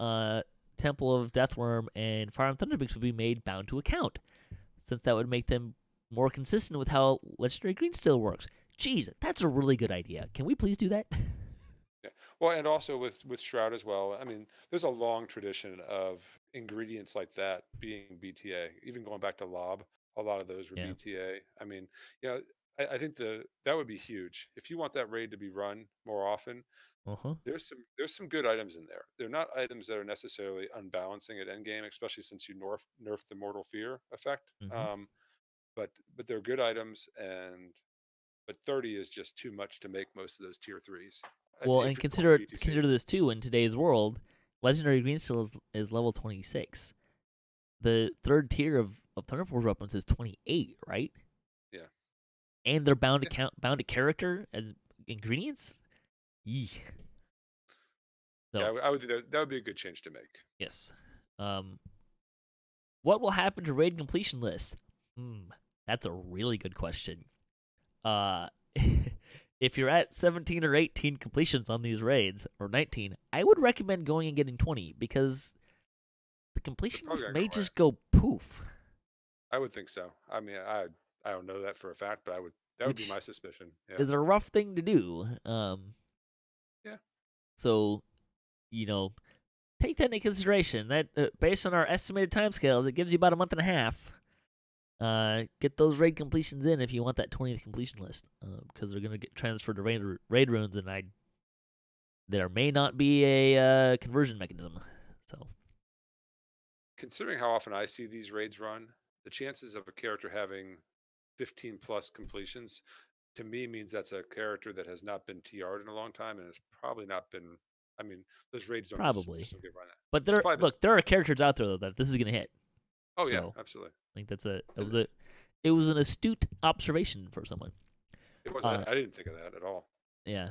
Speaker 1: Temple of Deathworm and Fire and Thunderbeaks would be made bound to account, since that would make them more consistent with how Legendary Green still works. Jeez, that's a really good idea. Can we please do that?
Speaker 2: Yeah. Well, and also with Shroud as well. I mean, there's a long tradition of ingredients like that being BTA. Even going back to Lob, a lot of those were BTA. I mean, I think that would be huge if you want that raid to be run more often. There's some good items in there. They're not items that are necessarily unbalancing at endgame, especially since you nerf the Mortal Fear effect. But they're good items, but 30 is just too much to make most of those tier 3s.
Speaker 1: Well, and consider this too. In today's world, Legendary Green still is level 26. The third tier of Thunderforge weapons is 28, right?
Speaker 2: Yeah.
Speaker 1: And they're bound to character and ingredients. Yee.
Speaker 2: So, yeah, I would do that. That would be a good change to make.
Speaker 1: Yes. What will happen to raid completion list? That's a really good question. If you're at 17 or 18 completions on these raids, or 19, I would recommend going and getting 20, because the completion list may just go poof.
Speaker 2: I would think so. I mean, I don't know that for a fact, but that would be my suspicion. Yeah.
Speaker 1: Is a rough thing to do.
Speaker 2: Yeah.
Speaker 1: So, take that into consideration. That based on our estimated timescales, it gives you about a month and a half. Get those raid completions in if you want that 20th completion list, because they're going to get transferred to raid runes, and there may not be a conversion mechanism. So,
Speaker 2: considering how often I see these raids run, the chances of a character having 15 plus completions to me means that's a character that has not been TR'd in a long time and has probably not been. I mean, those raids don't
Speaker 1: Probably.
Speaker 2: just don't get run out.
Speaker 1: But
Speaker 2: It's probably been.
Speaker 1: there are characters out there though that this is gonna hit.
Speaker 2: Oh yeah,
Speaker 1: So
Speaker 2: absolutely.
Speaker 1: I think that's
Speaker 2: And
Speaker 1: it was an astute observation for someone.
Speaker 2: it was. I didn't think of that at all.
Speaker 1: Yeah.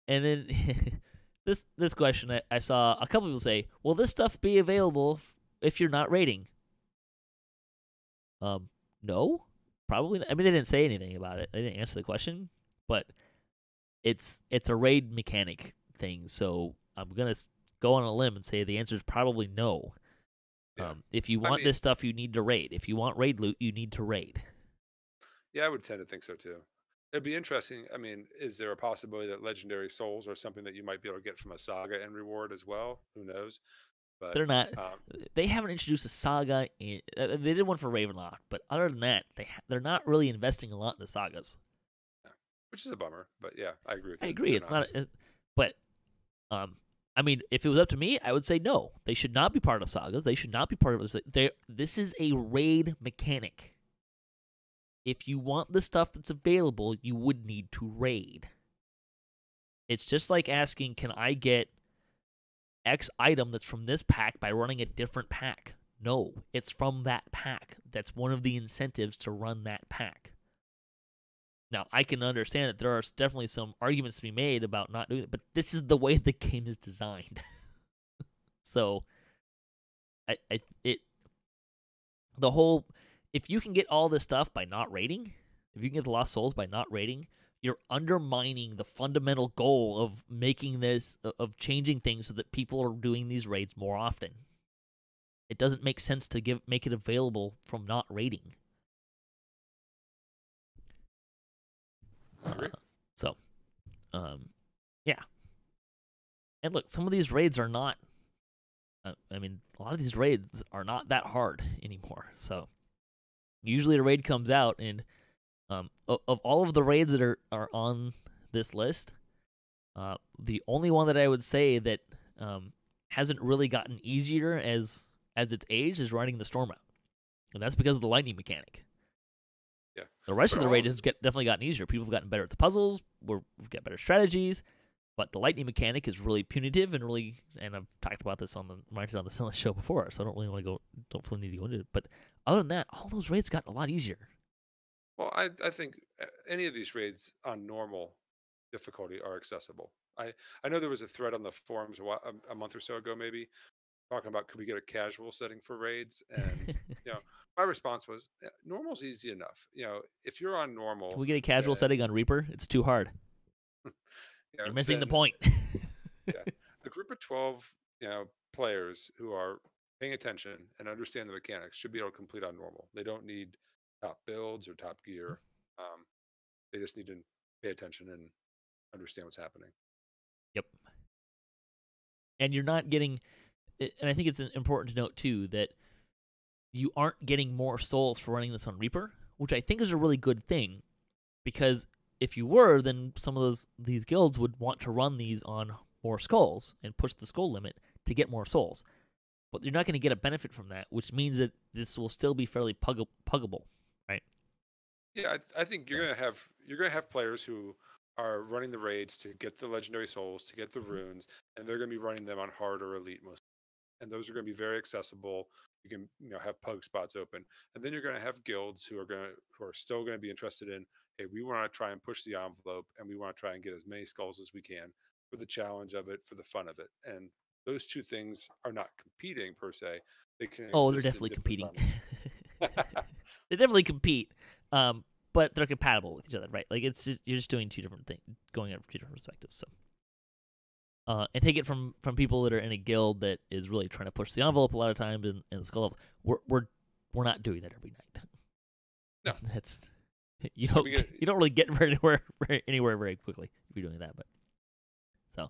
Speaker 1: And then this question I saw a couple people say, "Will this stuff be available if you're not raiding?" No, probably not. I mean, they didn't say anything about it. They didn't answer the question, but it's a raid mechanic thing. So I'm gonna go on a limb and say the answer is probably no.
Speaker 2: Yeah.
Speaker 1: If you want this stuff, you need to raid. If you want raid loot, you need to raid.
Speaker 2: Yeah, I would tend to think so too. It'd be interesting. I mean, is there a possibility that legendary souls are something that you might be able to get from a saga end reward as well? Who knows? But
Speaker 1: They're not. They haven't introduced a saga. They did one for Ravenloft, but other than that, they're not really investing a lot in the sagas.
Speaker 2: yeah, which is a bummer. But yeah, I agree with you.
Speaker 1: I agree. It's not. But I mean, if it was up to me, I would say no. They should not be part of sagas. They should not be part of this. This is a raid mechanic. If you want the stuff that's available, you would need to raid. It's just like asking, can I get X item that's from this pack by running a different pack? No, it's from that pack. That's one of the incentives to run that pack. Now, I can understand that there are definitely some arguments to be made about not doing it, but this is the way the game is designed. So, if you can get all this stuff by not raiding, if you can get the Lost Souls by not raiding, you're undermining the fundamental goal of making this, of changing things so that people are doing these raids more often. It doesn't make sense to make it available from not raiding. Yeah. And look, some of these raids are not. I mean, a lot of these raids are not that hard anymore. So, usually a raid comes out, and of all of the raids that are on this list, the only one that I would say that hasn't really gotten easier as it's aged is running the Storm out, and that's because of the lightning mechanic.
Speaker 2: Yeah.
Speaker 1: The rest of the raid has definitely gotten easier. People have gotten better at the puzzles. We've got better strategies, but the lightning mechanic is really punitive and I've talked about this on the show before, so I don't really need to go into it. But other than that, all those raids got a lot easier.
Speaker 2: Well, I think any of these raids on normal difficulty are accessible. I know there was a thread on the forums a month or so ago, maybe, talking about could we get a casual setting for raids, and my response was normal's easy enough. If you're on normal,
Speaker 1: can we get a casual setting on Reaper? It's too hard. You're missing the point.
Speaker 2: Yeah, a group of 12 players who are paying attention and understand the mechanics should be able to complete on normal. They don't need top builds or top gear. They just need to pay attention and understand what's happening.
Speaker 1: Yep. And you're not getting, and I think it's important to note too that you aren't getting more souls for running this on Reaper, which I think is a really good thing, because if you were, then some of these guilds would want to run these on more skulls and push the skull limit to get more souls. But you're not going to get a benefit from that, which means that this will still be fairly puggable, right?
Speaker 2: Yeah, I think you're gonna have players who are running the raids to get the legendary souls, to get the runes, and they're gonna be running them on hard or elite most. And those are going to be very accessible. You can have pug spots open, and then you're going to have guilds who are still going to be interested in, hey, we want to try and push the envelope, and we want to try and get as many skulls as we can for the challenge of it, for the fun of it. And those two things are not competing per se. They can.
Speaker 1: Oh, they're definitely competing. They definitely compete, but they're compatible with each other, right? Like you're just doing two different things, going at two different perspectives. So. And take it from people that are in a guild that is really trying to push the envelope a lot of times in the skull levels. We're not doing that every night.
Speaker 2: No,
Speaker 1: that's you don't really get anywhere very quickly if you're doing that. But so, all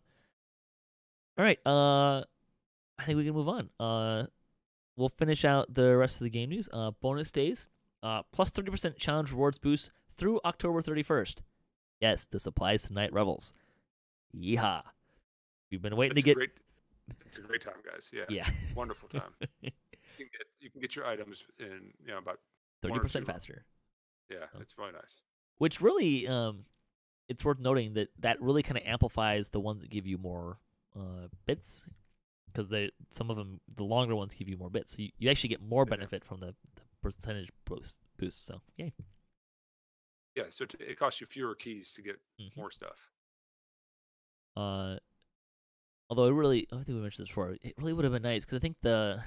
Speaker 1: right. I think we can move on. We'll finish out the rest of the game news. Bonus days. Plus 30% challenge rewards boost through October 31st. Yes, this applies to Night Revels. Yeehaw. We've been waiting to get.
Speaker 2: It's a great time, guys. Yeah.
Speaker 1: Yeah.
Speaker 2: Wonderful time. You can get your items in about
Speaker 1: 30% faster.
Speaker 2: Yeah, it's really nice.
Speaker 1: which really it's worth noting that really kind of amplifies the ones that give you more bits, because some of them, the longer ones, give you more bits. So you actually get more benefit from the percentage boost. So yay.
Speaker 2: Yeah, so it costs you fewer keys to get more stuff.
Speaker 1: Although I think we mentioned this before, it really would have been nice, because I think the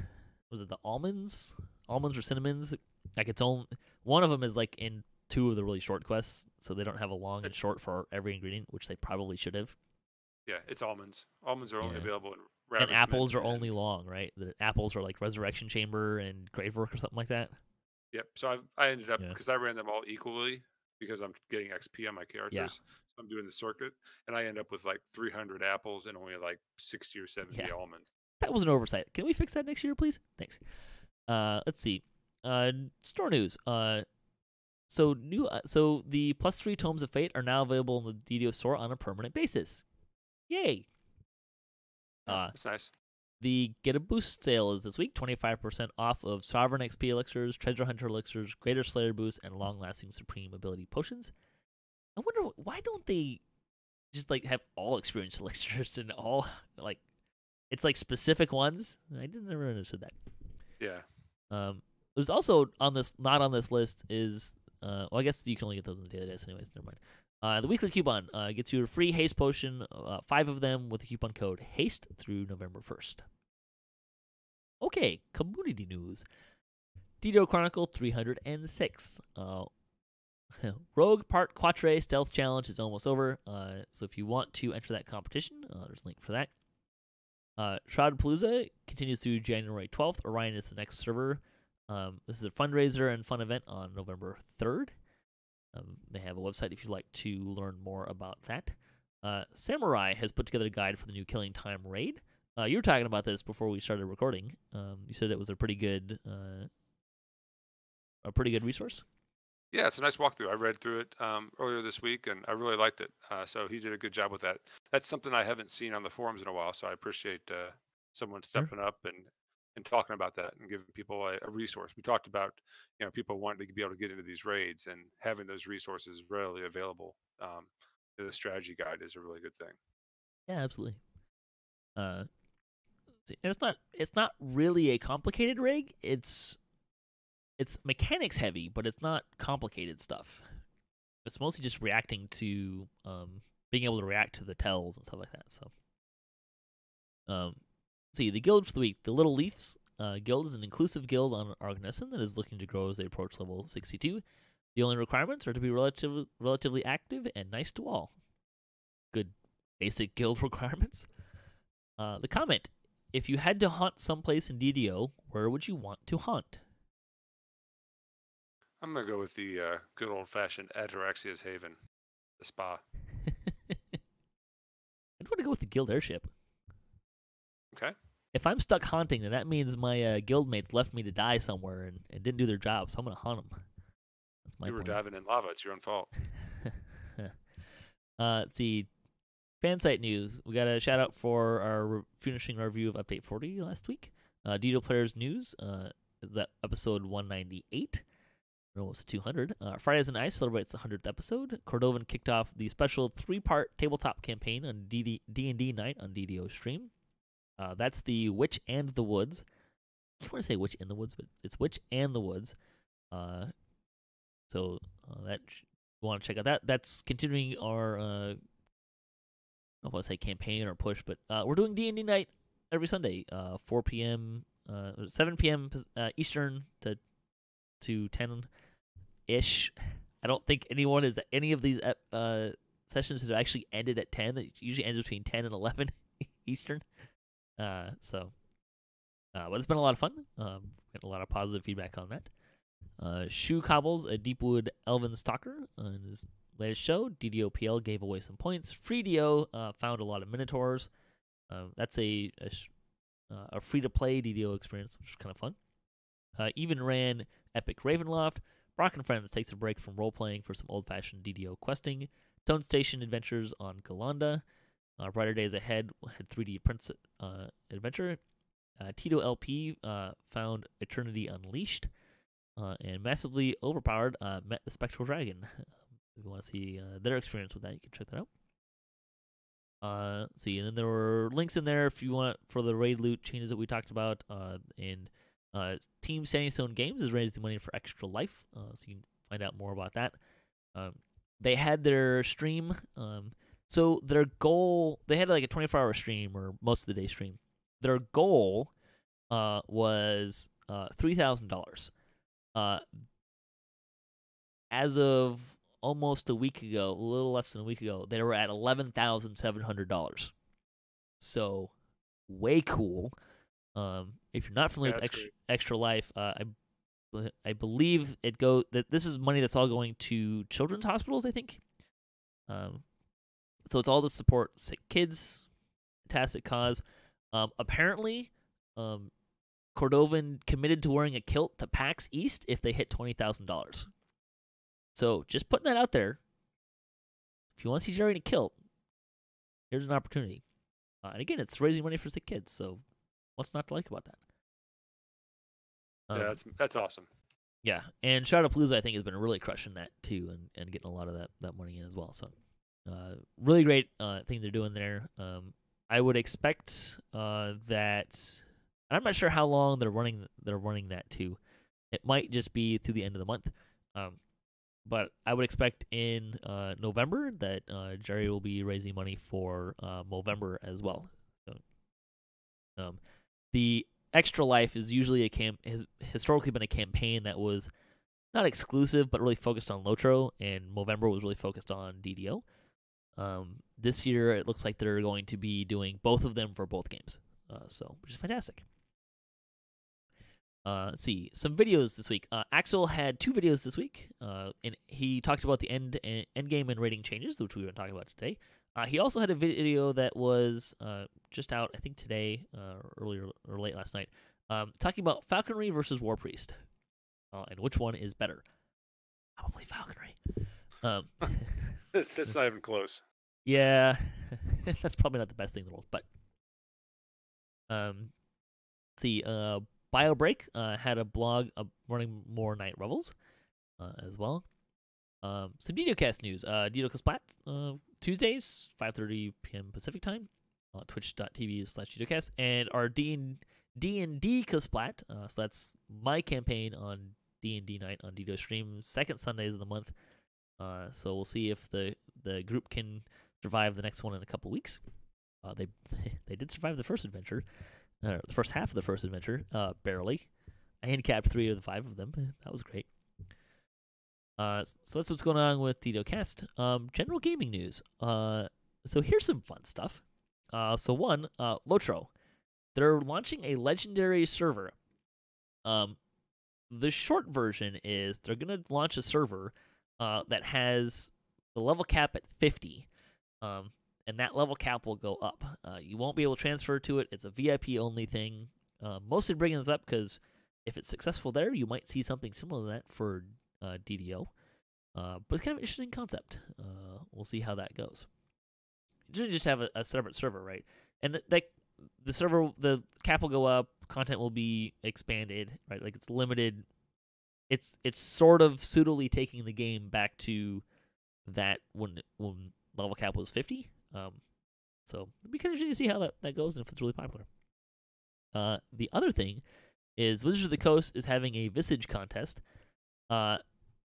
Speaker 1: almonds or cinnamons, like its own one of them is like in 2 of the really short quests, so they don't have a long and short for every ingredient, which they probably should have.
Speaker 2: Yeah, it's almonds. Almonds are only available in
Speaker 1: and
Speaker 2: Ravagement.
Speaker 1: apples are only long, right? The apples are like Resurrection Chamber and Gravework or something like that.
Speaker 2: Yep. So I ended up, because I ran them all equally, because I'm getting XP on my characters.
Speaker 1: Yeah.
Speaker 2: So I'm doing the circuit, and I end up with like 300 apples and only like 60 or 70 almonds.
Speaker 1: That was an oversight. Can we fix that next year, please? Thanks. Let's see. Store news. So the +3 Tomes of Fate are now available in the DDO store on a permanent basis. Yay!
Speaker 2: That's nice.
Speaker 1: The Get a Boost sale is this week, 25% off of Sovereign XP elixirs, Treasure Hunter elixirs, Greater Slayer boosts, and long-lasting Supreme ability potions. I wonder why don't they just like have all experience elixirs and all like it's like specific ones. I never understood that.
Speaker 2: Yeah.
Speaker 1: There's also not on this list is well, I guess you can only get those in the daily dice anyways. Never mind. The weekly coupon gets you a free haste potion, 5 of them with the coupon code HASTE through November 1st. Okay, community news. DDO Chronicle 306. Rogue Part Quatre Stealth Challenge is almost over, so if you want to enter that competition, there's a link for that. Shroudpalooza continues through January 12th. Orion is the next server. This is a fundraiser and fun event on November 3rd. They have a website if you'd like to learn more about that. Samurai has put together a guide for the new Killing Time raid. You were talking about this before we started recording. You said it was a pretty good resource.
Speaker 2: Yeah, it's a nice walkthrough. I read through it earlier this week, and I really liked it. So he did a good job with that. That's something I haven't seen on the forums in a while, so I appreciate someone stepping up and talking about that and giving people a resource. We talked about people wanting to be able to get into these raids, and having those resources readily available. The strategy guide is a really good thing.
Speaker 1: Yeah, absolutely. It's not really a complicated rig. It's mechanics heavy, but it's not complicated stuff. It's mostly just reacting to being able to react to the tells and stuff like that. So, see the guild for the week. The Little Leafs guild is an inclusive guild on Argnesen that is looking to grow as they approach level 62. The only requirements are to be relatively active and nice to all. Good basic guild requirements. The comment: if you had to haunt someplace in DDO, where would you want to haunt?
Speaker 2: I'm going to go with the good old-fashioned Ataraxia's Haven, the spa.
Speaker 1: I'd want to go with the guild airship.
Speaker 2: Okay.
Speaker 1: If I'm stuck haunting, then that means my guildmates left me to die somewhere and didn't do their job, so I'm going to haunt them. That's my
Speaker 2: You were
Speaker 1: point.
Speaker 2: diving in lava. It's your own fault.
Speaker 1: Let's see. Fansite news. We got a shout-out for our finishing our review of Update 40 last week. DDO Players News is at episode 198. We're almost 200. Fridays and Ice celebrates the 100th episode. Cordovan kicked off the special 3-part tabletop campaign on D&D night on DDO stream. That's the Witch and the Woods. I can't want to say Witch in the Woods, but it's Witch and the Woods. So that you want to check out that. That's continuing our I don't want to say campaign or push, but we're doing D&D night every Sunday, 4 p.m., 7 p.m. Eastern to 10-ish. I don't think anyone is any of these sessions have actually ended at 10. It usually ends between 10 and 11 Eastern. But it's been a lot of fun. Got a lot of positive feedback on that. Shoe Cobbles, a Deepwood Elven Stalker, in his latest show, DDOPL gave away some points. Free DO found a lot of Minotaurs. That's a free-to-play DDO experience, which is kind of fun. Even ran Epic Ravenloft. Brock and Friends takes a break from role-playing for some old-fashioned DDO questing. Tone Station Adventures on Galanda. Brighter Days Ahead had 3D Prince Adventure. Tito LP found Eternity Unleashed. And Massively Overpowered met the Spectral Dragon. if you want to see their experience with that, you can check that out. See, and then there were links in there if you want for the raid loot changes that we talked about. And Team Standing Stone Games is raising money for Extra Life, so you can find out more about that. They had their stream. So their goal, they had like a 24-hour stream or most of the day stream. Their goal was $3,000. As of almost a week ago, a little less than a week ago, they were at $11,700. So way cool. If you're not familiar with Extra Life, I believe that this is money that's all going to children's hospitals, I think. So it's all to support sick kids. Fantastic cause. Apparently, Cordovan committed to wearing a kilt to PAX East if they hit $20,000. So just putting that out there. If you want to see Jerry in a kilt, here's an opportunity. And again, it's raising money for sick kids, so what's not to like about that?
Speaker 2: Yeah, that's awesome.
Speaker 1: Yeah, and Shadowpalooza, I think, has been really crushing that too, and getting a lot of that money in as well. So, really great thing they're doing there. I would expect that. I'm not sure how long they're running that to. It might just be through the end of the month. But I would expect in November that Jerry will be raising money for Movember as well. So, the Extra Life is usually has historically been a campaign that was not exclusive, but really focused on Lotro, and Movember was really focused on DDO. This year, it looks like they're going to be doing both of them for both games, which is fantastic. Let's see, some videos this week. Axel had 2 videos this week, and he talked about the endgame and rating changes, which we've been talking about today. He also had a video that was just out, I think today, earlier or late last night, talking about Falconry versus War Priest, and which one is better. Probably Falconry.
Speaker 2: That's not even close.
Speaker 1: Yeah, that's probably not the best thing in the world, but let's see. BioBreak had a blog running more Night Revels as well. Some DDOCast news. DDOCast Splat, Tuesdays, 5:30 p.m. Pacific time, twitch.tv/DDOCast, and our D&D Kasplat, so that's my campaign on D&D night on DDO stream, second Sundays of the month. So we'll see if the group can survive the next one in a couple weeks. They did survive the first adventure. The first half of the first adventure, barely. I handicapped 3 of the 5 of them. That was great. So that's what's going on with DDOCast. General gaming news. So here's some fun stuff. So one, Lotro. They're launching a legendary server. The short version is they're going to launch a server that has the level cap at 50. And that level cap will go up. You won't be able to transfer to it. It's a VIP-only thing. Mostly bringing this up because if it's successful there, you might see something similar to that for DDO. But it's kind of an interesting concept. We'll see how that goes. You just have a separate server, right? And the cap will go up. Content will be expanded, right? Like it's limited. It's sort of pseudily taking the game back to that when level cap was 50. So it'd be kind of interesting to see how that goes and if it's really popular. The other thing is Wizards of the Coast is having a Visage contest.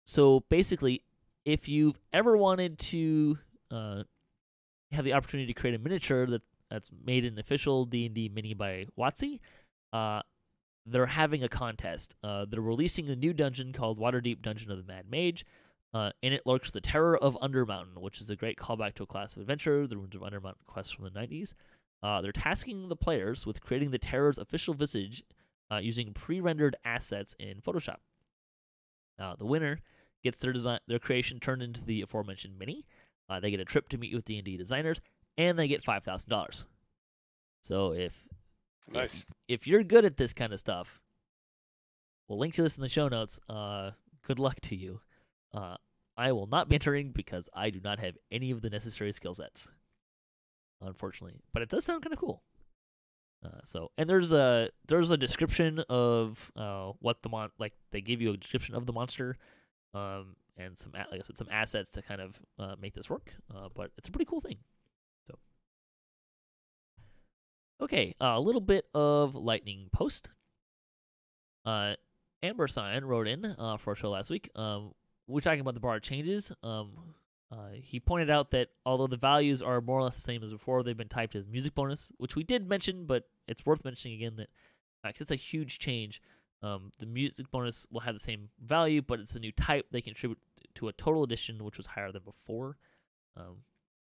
Speaker 1: So basically, if you've ever wanted to have the opportunity to create a miniature that's made an official D&D mini by WotC, they're having a contest. They're releasing a new dungeon called Waterdeep Dungeon of the Mad Mage. In it lurks the Terror of Undermountain, which is a great callback to a class of adventure, the Runes of Undermountain quest from the 90s. They're tasking the players with creating the Terror's official visage using pre-rendered assets in Photoshop. The winner gets their creation turned into the aforementioned mini. They get a trip to meet with D&D designers, and they get $5,000. So if you're good at this kind of stuff, we'll link to this in the show notes. Good luck to you. I will not be entering because I do not have any of the necessary skill sets, unfortunately. But it does sound kind of cool. And there's a description of what they give you a description of the monster, and some, like I said, some assets to kind of make this work. But it's a pretty cool thing. So, okay, a little bit of lightning post. Amber Cyan wrote in for our show last week. We're talking about the bard changes. He pointed out that although the values are more or less the same as before, they've been typed as music bonus, which we did mention, but it's worth mentioning again that because it's a huge change. The music bonus will have the same value, but it's a new type. They contribute to a total edition, which was higher than before.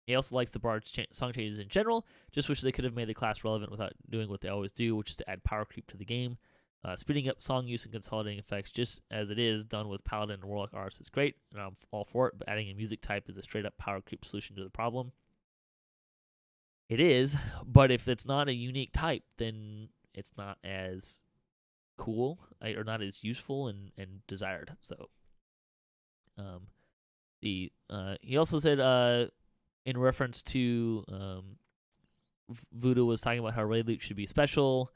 Speaker 1: He also likes the bard song changes in general. Just wish they could have made the class relevant without doing what they always do, which is to add power creep to the game. Speeding up song use and consolidating effects just as it is done with Paladin and Warlock Arts is great, and I'm all for it, but adding a music type is a straight-up power creep solution to the problem. It is, but if it's not a unique type, then it's not as cool or not as useful and desired. So, he also said in reference to Voodoo was talking about how raid loot should be special.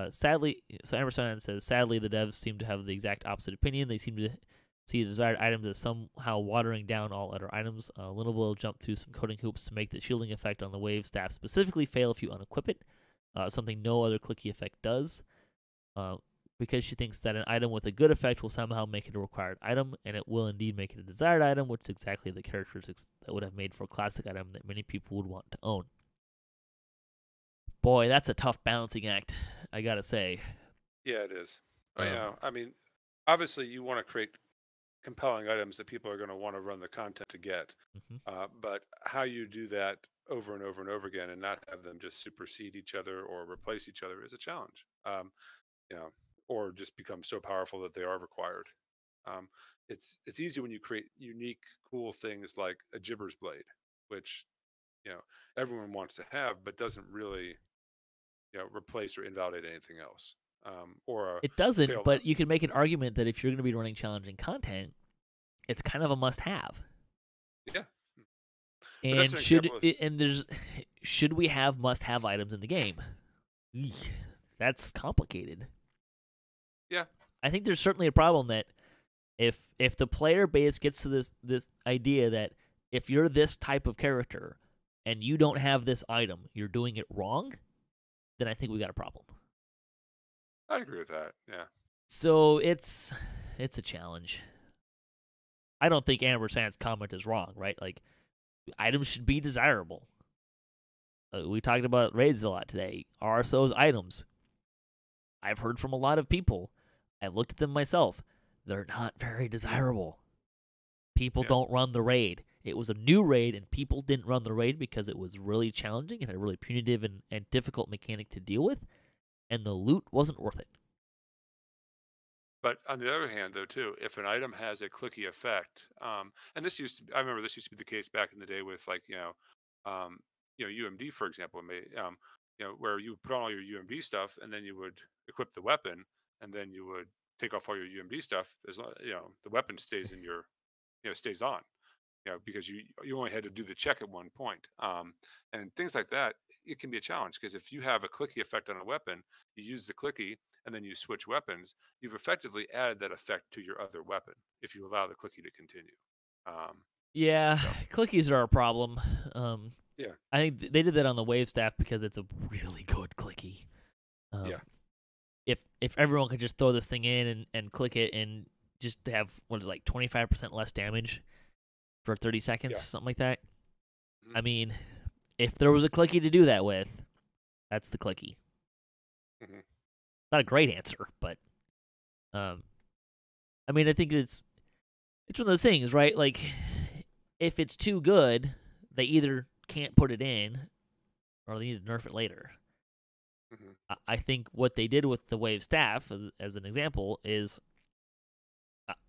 Speaker 1: Sadly, so Emerson says, sadly, the devs seem to have the exact opposite opinion. They seem to see the desired items as somehow watering down all other items. Luna will jump through some coding hoops to make the shielding effect on the wave staff specifically fail if you unequip it, something no other clicky effect does, because she thinks that an item with a good effect will somehow make it a required item, and it will indeed make it a desired item, which is exactly the characteristics that would have made for a classic item that many people would want to own. Boy, that's a tough balancing act, I gotta say.
Speaker 2: Yeah, it is. I mean, obviously, you want to create compelling items that people are going to want to run the content to get. But how you do that over and over and over again and not have them just supersede each other or replace each other is a challenge. Or just become so powerful that they are required. It's easy when you create unique, cool things like a Gibber's Blade, which everyone wants to have, but doesn't really replace or invalidate anything else.
Speaker 1: It doesn't, but you can make an argument that if you're going to be running challenging content, it's kind of a must-have.
Speaker 2: Yeah.
Speaker 1: And should we have must-have items in the game? That's complicated.
Speaker 2: Yeah.
Speaker 1: I think there's certainly a problem that if the player base gets to this idea that if you're this type of character and you don't have this item, you're doing it wrong, then I think we got a problem.
Speaker 2: I agree with that. Yeah.
Speaker 1: So it's a challenge. I don't think Amber Sand's comment is wrong, right? Like, items should be desirable. We talked about raids a lot today. RSO's items. I've heard from a lot of people. I looked at them myself. They're not very desirable. People don't run the raid. It was a new raid, and people didn't run the raid because it was really challenging and a really punitive and difficult mechanic to deal with, and the loot wasn't worth it.
Speaker 2: But on the other hand, though, too, if an item has a clicky effect, and I remember this used to be the case back in the day with UMD, for example, where you would put on all your UMD stuff, and then you would equip the weapon, and then you would take off all your UMD stuff. As the weapon stays in your, stays on, because you only had to do the check at one point, and things like that. It can be a challenge because if you have a clicky effect on a weapon, you use the clicky and then you switch weapons, you've effectively added that effect to your other weapon if you allow the clicky to continue.
Speaker 1: Clickies are a problem.
Speaker 2: Yeah.
Speaker 1: I think they did that on the wave staff because it's a really good clicky. If everyone could just throw this thing in and click it and just have 25% less damage for 30 seconds, something like that. I mean, if there was a clicky to do that with, that's the clicky. Not a great answer, but I think it's one of those things, right? Like, if it's too good, they either can't put it in or they need to nerf it later. I think what they did with the wave staff, as an example, is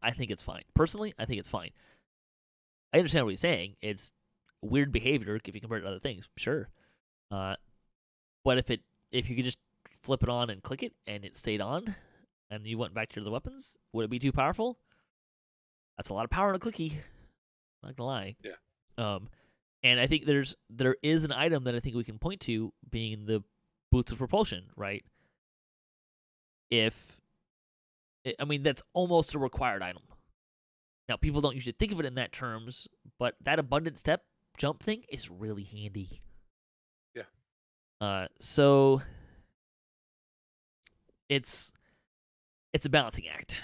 Speaker 1: I think it's fine. Personally, I think it's fine. I understand what he's saying. It's weird behavior if you compare it to other things, sure. But if you could just flip it on and click it and it stayed on and you went back to the weapons, would it be too powerful? That's a lot of power in a clicky. Not gonna lie.
Speaker 2: Yeah.
Speaker 1: And I think there is an item that I think we can point to being the boots of propulsion, right? That's almost a required item. Now, people don't usually think of it in that terms, but that abundant step jump thing is really handy.
Speaker 2: Yeah.
Speaker 1: So it's a balancing act,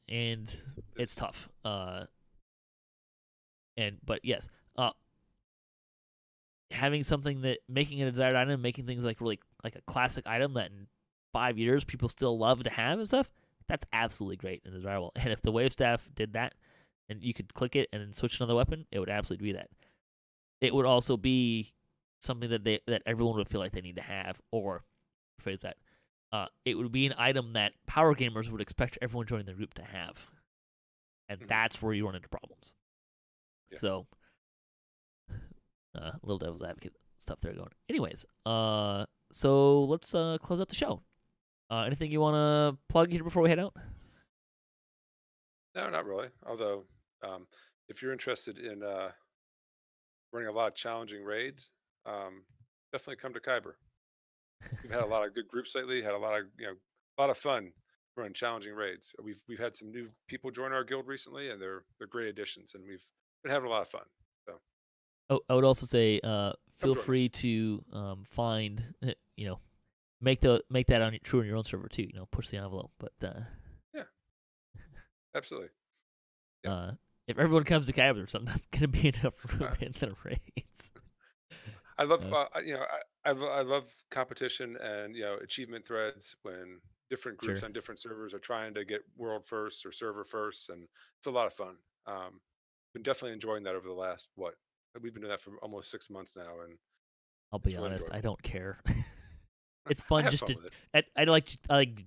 Speaker 1: and it's tough. But yes, having something that making a desired item, making things like really like a classic item that in 5 years people still love to have and stuff, that's absolutely great and desirable. And if the wave staff did that, and you could click it and then switch another weapon, it would absolutely be that. It would also be something that everyone would feel like they need to have, or phrase that. It would be an item that power gamers would expect everyone joining the group to have, and that's where you run into problems. Yeah. So, little devil's advocate stuff there going. Anyways, so let's close out the show. Anything you want to plug here before we head out?
Speaker 2: No, not really. Although, if you're interested in running a lot of challenging raids, definitely come to Kyber. We've had a lot of good groups lately. Had a lot of fun running challenging raids. We've had some new people join our guild recently, and they're great additions, and we've been having a lot of fun. So,
Speaker 1: I would also say, feel free to find, make that true on your own server too. Push the envelope. But
Speaker 2: yeah, absolutely.
Speaker 1: Yeah. If everyone comes to Kyber, there's not going to be enough room in the raids.
Speaker 2: I love, I love competition and achievement threads when different groups on different servers are trying to get world first or server first, and it's a lot of fun. Been definitely enjoying that over the last we've been doing that for almost 6 months now, and
Speaker 1: I'll be honest, I don't care. It's fun just to. I like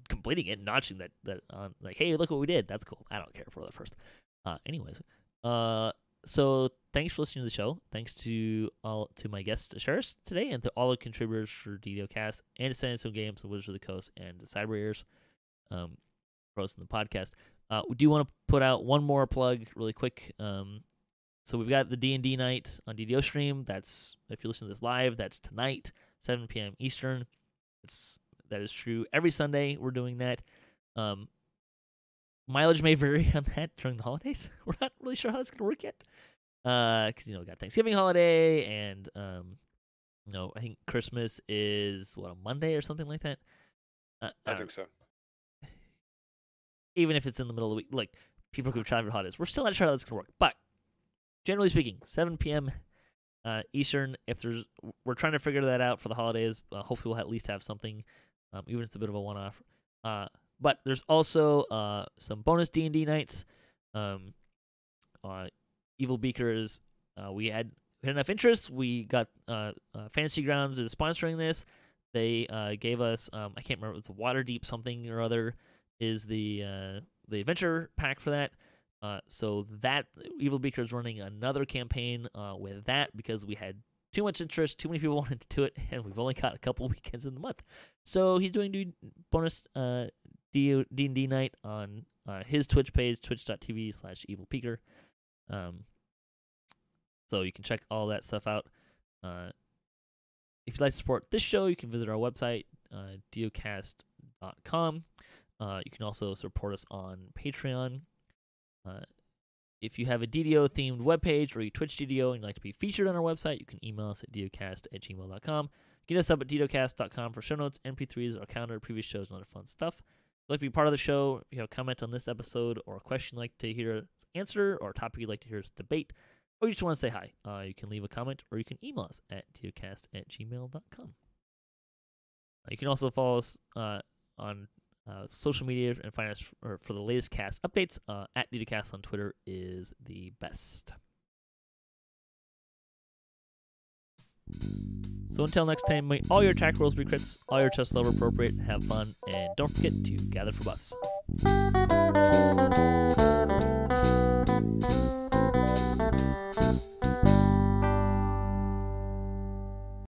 Speaker 1: completing it and notching that on, like, hey, look what we did. That's cool. I don't care for the first. Anyways, so thanks for listening to the show. Thanks to my guest Asheras today, and to all the contributors for DDOCast and to San Antonio Games, the Wizards of the Coast, and the Cyber for hosting the podcast. We do want to put out one more plug really quick. So we've got the D&D night on DDO stream. That's, if you listen to this live, that's tonight, 7 p.m. Eastern. That is true. Every Sunday we're doing that. Mileage may vary on that during the holidays. We're not really sure how that's going to work yet. Because, we got Thanksgiving holiday, and, I think Christmas is, a Monday or something like that?
Speaker 2: I think so.
Speaker 1: Even if it's in the middle of the week, like, people could try for holidays. We're still not sure how that's going to work. But, generally speaking, 7 p.m. Eastern. We're trying to figure that out for the holidays. Hopefully we'll at least have something, even if it's a bit of a one-off. But there's also some bonus D&D nights. Evil Beakers. We had enough interest. We got Fantasy Grounds is sponsoring this. They gave us I can't remember. It's a Waterdeep something or other is the adventure pack for that. So that Evil Beaker is running another campaign with that because we had too much interest, too many people wanted to do it, and we've only got a couple of weekends in the month. So he's doing bonus D&D night on his Twitch page, twitch.tv/evilpeaker. So you can check all that stuff out. If you'd like to support this show, you can visit our website, DDOCast.com. You can also support us on Patreon. If you have a DDO-themed webpage or you Twitch DDO and you'd like to be featured on our website, you can email us at DDOcast@gmail.com. Get us up at DDOcast.com for show notes, MP3s, our calendar, previous shows, and other fun stuff. If you'd like to be part of the show, if you have a comment on this episode or a question you'd like to hear us answer or a topic you'd like to hear us debate, or you just want to say hi, you can leave a comment or you can email us at DDOcast@gmail.com. You can also follow us on social media and find us for the latest cast updates. At DDOcast on Twitter is the best. So until next time, may all your attack rolls be crits, all your chest level appropriate, have fun, and don't forget to gather for buffs.